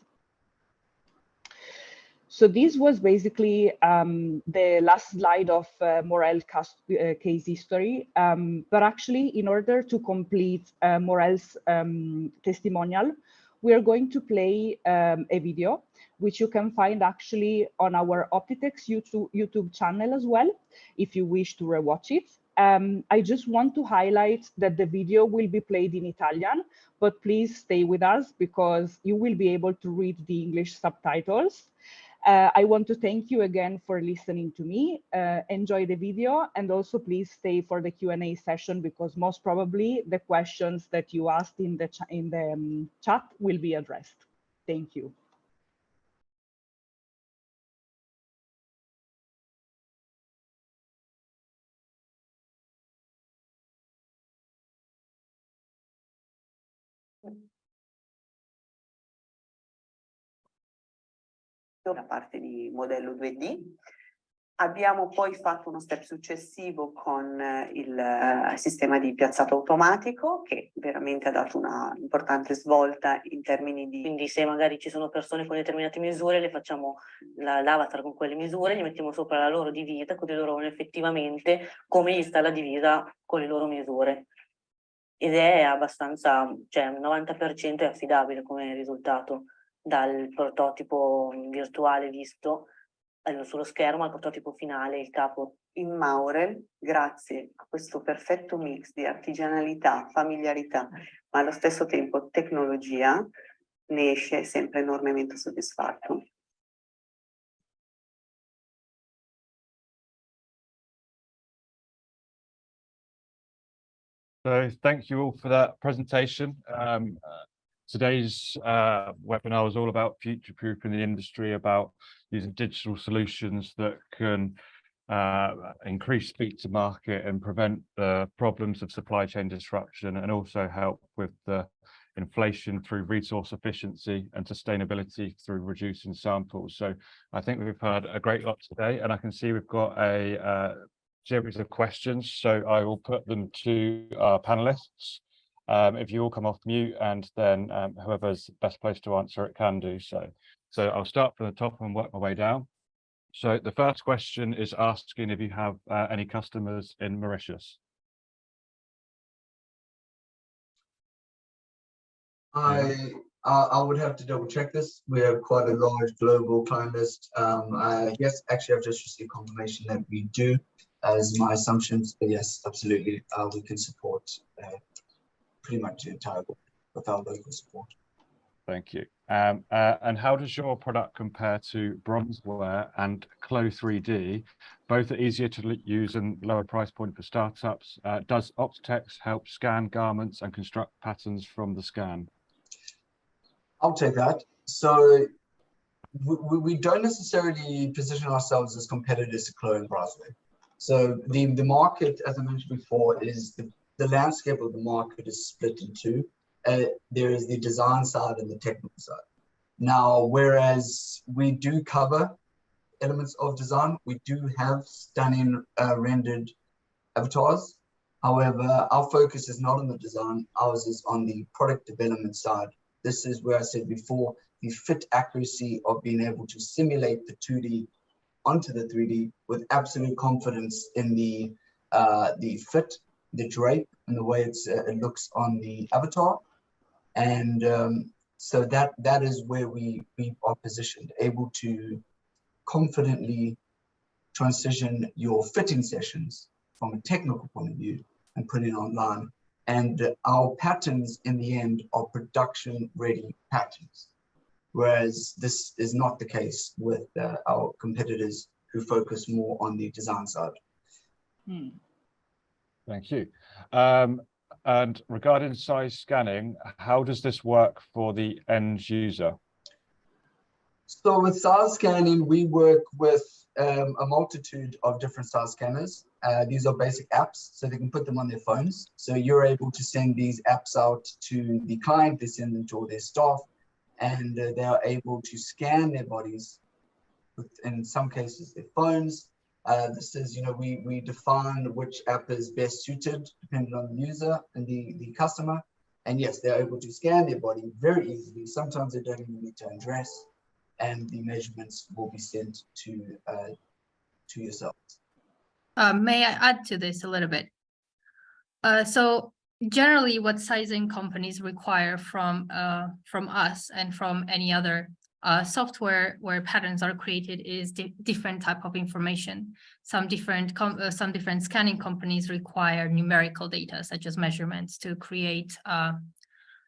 So this was basically the last slide of Morel case history, but actually, in order to complete Morel's testimonial, we are going to play a video, which you can find actually on our OPTITEX YouTube channel as well, if you wish to rewatch it. I just want to highlight that the video will be played in Italian, but please stay with us because you will be able to read the English subtitles. I want to thank you again for listening to me. Enjoy the video, and also please stay for the Q&A session, because most probably the questions that you asked in the chat will be addressed. Thank you. La parte di modello 2D. Abbiamo poi fatto uno step successivo con il sistema di piazzato automatico, che veramente ha dato una importante svolta in termini di... Quindi se magari ci sono persone con determinate misure, le facciamo l'avatar con quelle misure, gli mettiamo sopra la loro divisa, così loro vedono effettivamente come gli sta la divisa con le loro misure. Ed è abbastanza, cioè un 90% è affidabile come risultato, dal prototipo virtuale visto sullo schermo al prototipo finale, il capo. In Maurel, grazie a questo perfetto mix di artigianalità, familiarità, ma allo stesso tempo tecnologia, ne esce sempre enormemente soddisfatto. So thank you all for that presentation. Today's webinar was all about future-proofing the industry, about using digital solutions that can increase speed to market and prevent the problems of supply chain disruption, and also help with the inflation through resource efficiency and sustainability through reducing samples. So I think we've heard a great lot today, and I can see we've got a series of questions, so I will put them to our panelists. If you all come off mute, and then whoever's best placed to answer it can do so. So I'll start from the top and work my way down. So the first question is asking if you have any customers in Mauritius. I would have to double check this. We have quite a large global client list. Yes, actually, I've just received confirmation that we do, as my assumptions. But yes, absolutely, we can support pretty much the entire world with our local support. Thank you. And how does your product compare to bronzeware and Clo 3D? Both are easier to use and lower price point for startups. Does OPTITEX help scan garments and construct patterns from the scan? I'll take that. So we don't necessarily position ourselves as competitors to Clo and bronzeware. So the market, as I mentioned before, is the landscape of the market is split in two. There is the design side and the technical side. Now, whereas we do cover elements of design, we do have stunning rendered avatars. However, our focus is not on the design, ours is on the product development side. This is where I said before, the fit accuracy of being able to simulate the 2D onto the 3D with absolute confidence in the fit, the drape, and the way it looks on the avatar. And so that is where we are positioned, able to confidently transition your fitting sessions from a technical point of view and put it online. And our patterns in the end are production ready patterns, whereas this is not the case with our competitors who focus more on the design side. Thank you. And regarding size scanning, how does this work for the end user? So with size scanning, we work with a multitude of different size scanners. These are basic apps, so they can put them on their phones. So you're able to send these apps out to the client, they send them to all their staff, and they are able to scan their bodies with, in some cases, their phones. This is, we define which app is best suited depending on the user and the customer. And yes, they're able to scan their body very easily. Sometimes they don't even need to undress, and the measurements will be sent to yourself. May I add to this a little bit? So generally what sizing companies require from us and from any other software where patterns are created is different type of information. Some different scanning companies require numerical data, such as measurements, to create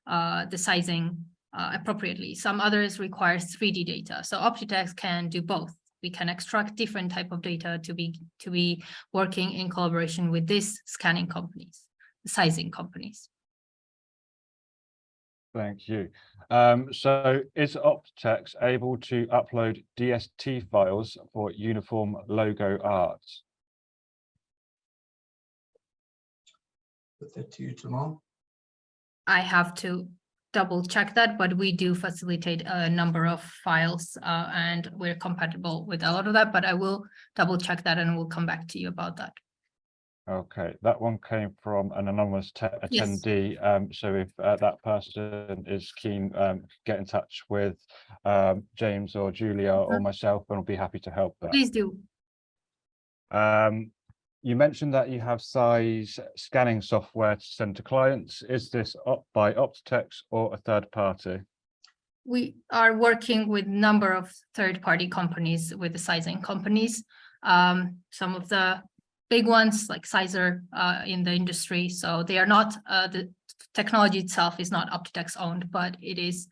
the sizing appropriately. Some others require 3D data. So OPTITEX can do both. We can extract different type of data to be working in collaboration with these scanning companies, sizing companies. Thank you. So is OPTITEX able to upload DST files for uniform logo art? Put that to you, Tamar. I have to double check that, but we do facilitate a number of files and we're compatible with a lot of that, but I will double check that and we'll come back to you about that. Okay, that one came from an anonymous attendee. Yes. So if that person is keen, get in touch with James or Julia or myself, and we'll be happy to help that. Please do. You mentioned that you have size scanning software to send to clients. Is this by OPTITEX or a third party? We are working with a number of third-party companies, with the sizing companies. Some of the big ones like Sizer in the industry. So they are not, the technology itself is not OPTITEX owned, but it is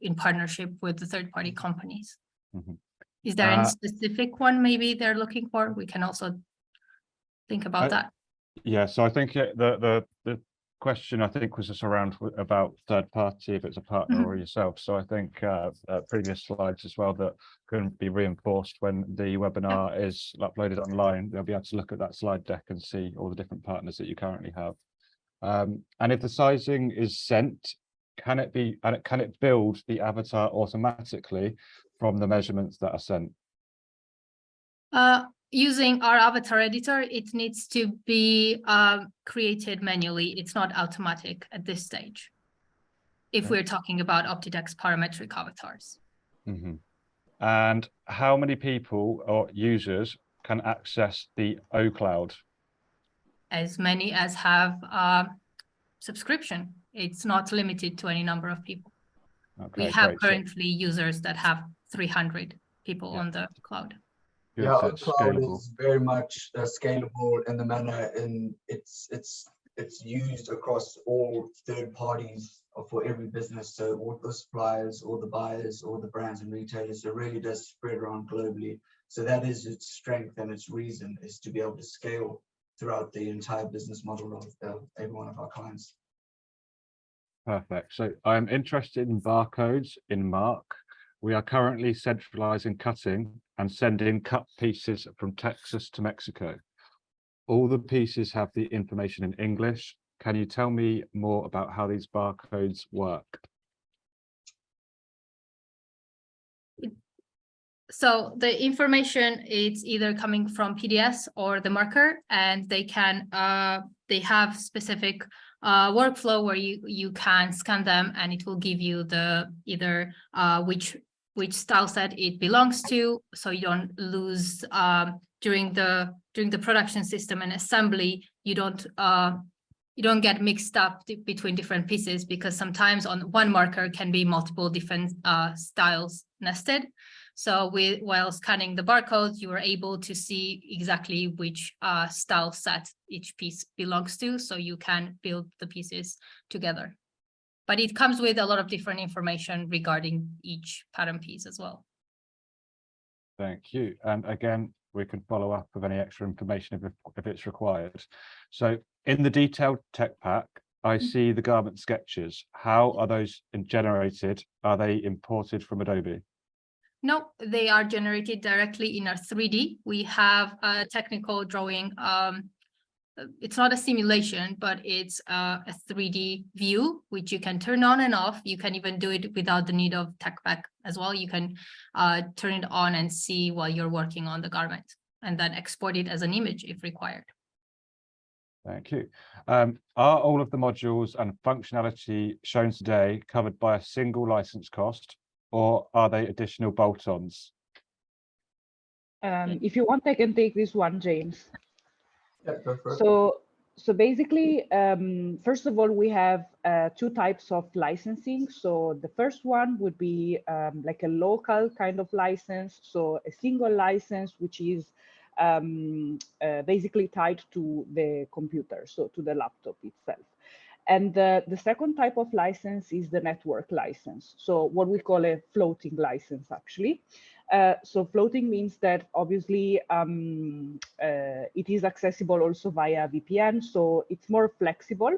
in partnership with the third-party companies. Mm-hmm. Is there any specific one maybe they're looking for? We can also think about that. Yeah, so I think the question, I think, was just around about third party, if it's a partner or yourself. So I think previous slides as well that can be reinforced when the webinar is uploaded online. They'll be able to look at that slide deck and see all the different partners that you currently have. And if the sizing is sent, can it build the avatar automatically from the measurements that are sent? Using our avatar editor, it needs to be created manually. It's not automatic at this stage, if we're talking about OPTITEX parametric avatars. Mm-hmm. And how many people or users can access the OCloud? As many as have subscription. It's not limited to any number of people. Okay, we have great. currently users that have 300 people on the cloud. Good, Yeah, so our it's cloud scalable. is very much scalable in the manner, and it's used across all third parties for every business. So all the suppliers, all the buyers, all the brands and retailers. So it really does spread around globally. So that is its strength, and its reason is to be able to scale throughout the entire business model of every one of our clients. Perfect. So I'm interested in barcodes in Mark. We are currently centralizing cutting and sending cut pieces from Texas to Mexico. All the pieces have the information in English. Can you tell me more about how these barcodes work? So the information is either coming from PDS or the marker, and they have specific workflow where you can scan them, and it will give you the either which style set it belongs to, so you don't lose during the production system and assembly. You don't get mixed up between different pieces, because sometimes on one marker can be multiple different styles nested. So while scanning the barcodes, you are able to see exactly which style set each piece belongs to, so you can build the pieces together. But it comes with a lot of different information regarding each pattern piece as well. Thank you. And again, we can follow up with any extra information if it's required. So in the detailed tech pack, I see the garment sketches. How are those generated? Are they imported from Adobe? No, they are generated directly in our 3D. We have a technical drawing. It's not a simulation, but it's a 3D view, which you can turn on and off. You can even do it without the need of tech pack as well. You can turn it on and see while you're working on the garment, and then export it as an image if required. Thank you. Are all of the modules and functionality shown today covered by a single license cost, or are they additional bolt-ons? If you want, I can take this one, James. Yeah, go for it. So basically, first of all, we have two types of licensing. So the first one would be like a local kind of license. So a single license, which is basically tied to the computer, so to the laptop itself. And the second type of license is the network license. So what we call a floating license, actually. So floating means that obviously it is accessible also via VPN, so it's more flexible.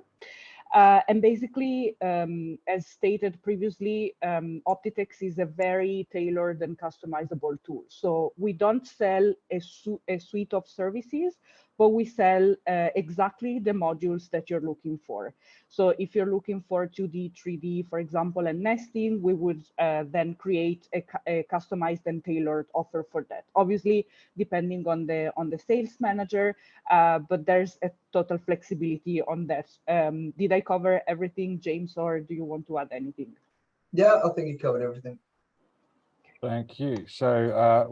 And basically, as stated previously, OPTITEX is a very tailored and customizable tool. So we don't sell a suite of services, but we sell exactly the modules that you're looking for. So if you're looking for 2D, 3D, for example, and nesting, we would then create a customized and tailored offer for that. Obviously, depending on the sales manager, but there's a total flexibility on that. Did I cover everything, James, or do you want to add anything? Yeah, I think you covered everything. Thank you. So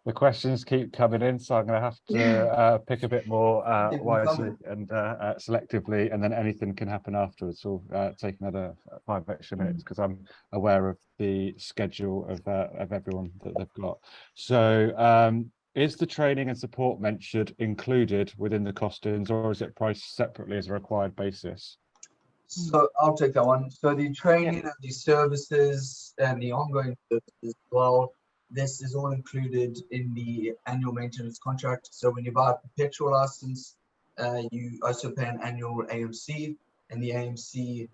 the questions keep coming in, so I'm going to have to pick a bit more wisely and selectively, and then anything can happen afterwards. So take another 5 extra minutes, because I'm aware of the schedule of everyone that they've got. So is the training and support mentioned included within the costings, or is it priced separately as a required basis? So I'll take that one. So the training and the services and the ongoing services as well, this is all included in the annual maintenance contract. So when you buy a perpetual license, you also pay an annual AMC, and the AMC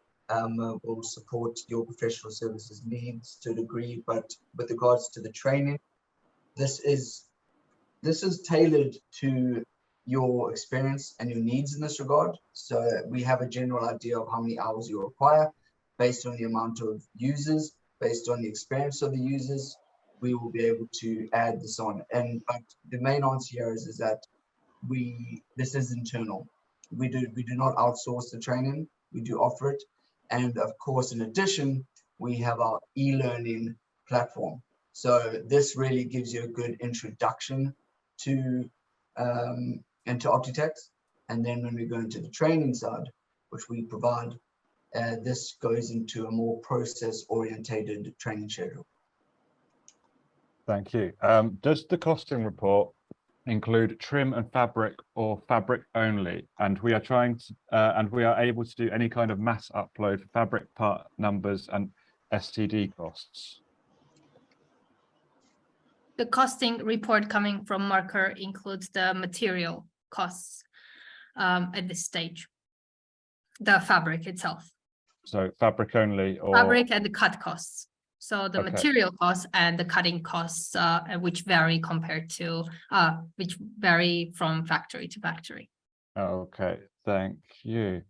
will support your professional services needs to a degree, but with regards to the training, this is tailored to your experience and your needs in this regard. So we have a general idea of how many hours you require based on the amount of users, based on the experience of the users. We will be able to add this on. And but the main answer here is that this is internal. We do not outsource the training. We do offer it. And of course, in addition, we have our e-learning platform. So this really gives you a good introduction to into OPTITEX. And then when we go into the training side, which we provide, this goes into a more process-orientated training schedule. Thank you. Does the costing report include trim and fabric or fabric only? And we are trying to, and we are able to do any kind of mass upload for fabric part numbers and STD costs. The costing report coming from Marker includes the material costs at this stage, the fabric itself. So fabric only, or fabric and the cut costs. So the Okay. material costs and the cutting costs, which vary compared to, which vary from factory to factory. Okay, thank you.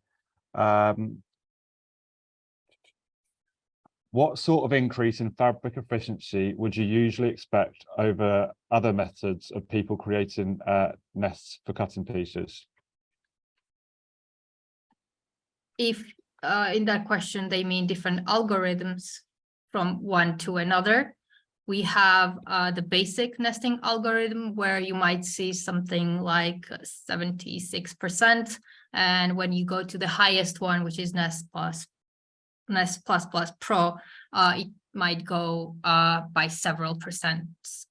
What sort of increase in fabric efficiency would you usually expect over other methods of people creating nests for cutting pieces? If in that question they mean different algorithms from one to another, we have the basic nesting algorithm where you might see something like 76%. And when you go to the highest one, which is Nest Plus Pro, it might go by several percent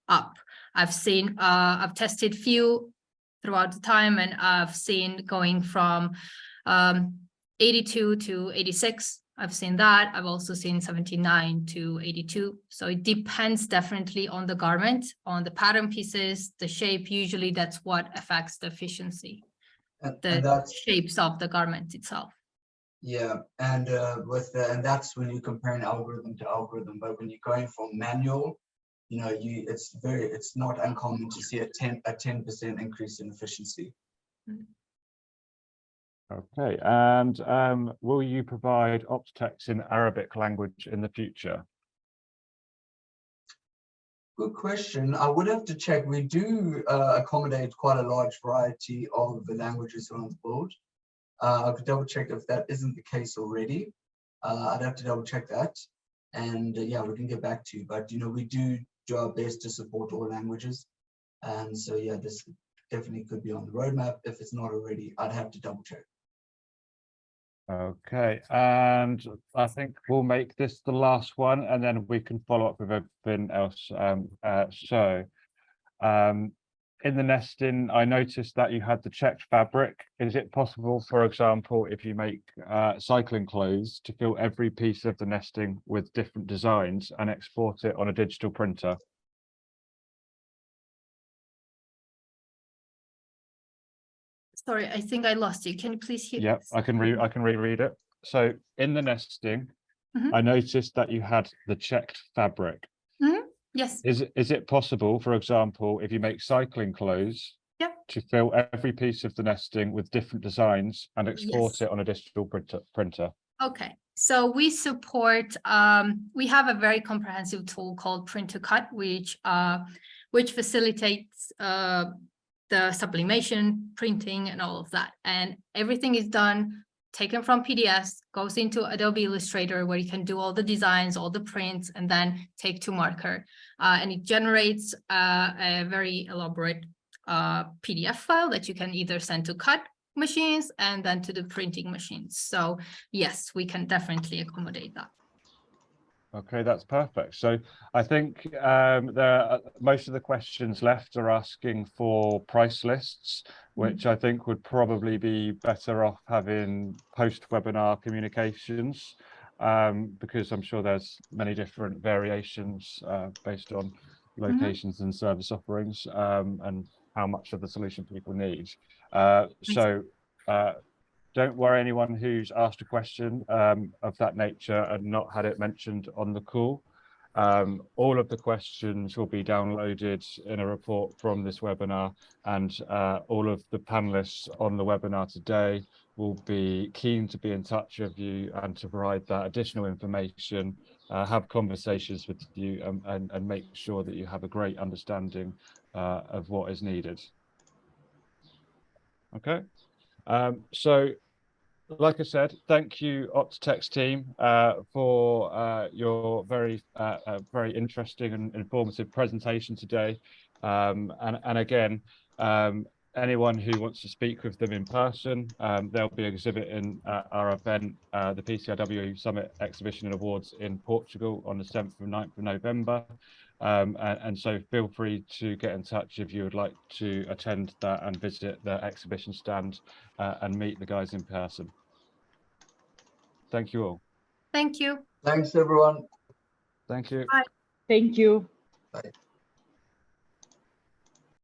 up. I've tested few throughout the time, and I've seen going from 82 to 86. I've seen that. I've also seen 79 to 82. So it depends definitely on the garment, on the pattern pieces, the shape. Usually that's what affects the efficiency, And the shapes of the garment itself. Yeah, and and that's when you compare an algorithm to algorithm. But when you're going from manual, you know, it's not uncommon to see a 10% increase in efficiency. Okay, and will you provide OPTITEX in Arabic language in the future? Good question. I would have to check. We do accommodate quite a large variety of the languages around the world. I could double check if that isn't the case already. I'd have to double check that. And yeah, we can get back to you. But, you know, we do our best to support all languages. And so, yeah, this definitely could be on the roadmap. If it's not already, I'd have to double check. Okay, and I think we'll make this the last one, and then we can follow up with everything else. In the nesting, I noticed that you had the checked fabric. Is it possible, for example, if you make cycling clothes, to fill every piece of the nesting with different designs and export it on a digital printer? Sorry, I think I lost you. Can you please hear? Yeah, I can reread it. So in the nesting, I noticed that you had the checked fabric. Yes. Is it possible, for example, if you make cycling clothes, to fill every piece of the nesting with different designs and export it on a digital printer? Okay. So we support, we have a very comprehensive tool called Print to Cut, which facilitates the sublimation, printing, and all of that. And everything is done, taken from PDFs, goes into Adobe Illustrator, where you can do all the designs, all the prints, and then take to Marker. And it generates a very elaborate PDF file that you can either send to cut machines and then to the printing machines. So yes, we can definitely accommodate that. Okay, that's perfect. So I think most of the questions left are asking for price lists, which I think would probably be better off having post-webinar communications, because I'm sure there's many different variations based on locations and service offerings, and how much of the solution people need. don't worry, anyone who's asked a question of that nature and not had it mentioned on the call. All of the questions will be downloaded in a report from this webinar, and all of the panelists on the webinar today will be keen to be in touch with you and to provide that additional information, have conversations with you, and make sure that you have a great understanding of what is needed. Okay, so like I said, thank you, OPTITEX team, for your very interesting and informative presentation today. And again, anyone who wants to speak with them in person, there'll be an exhibit in our event, the PCRW Summit Exhibition and Awards in Portugal on the 7th and 9th of November. And so feel free to get in touch if you would like to attend that and visit the exhibition stand and meet the guys in person. Thank you all. Thank you. Thanks, everyone. Thank you. Bye. Thank you. Bye.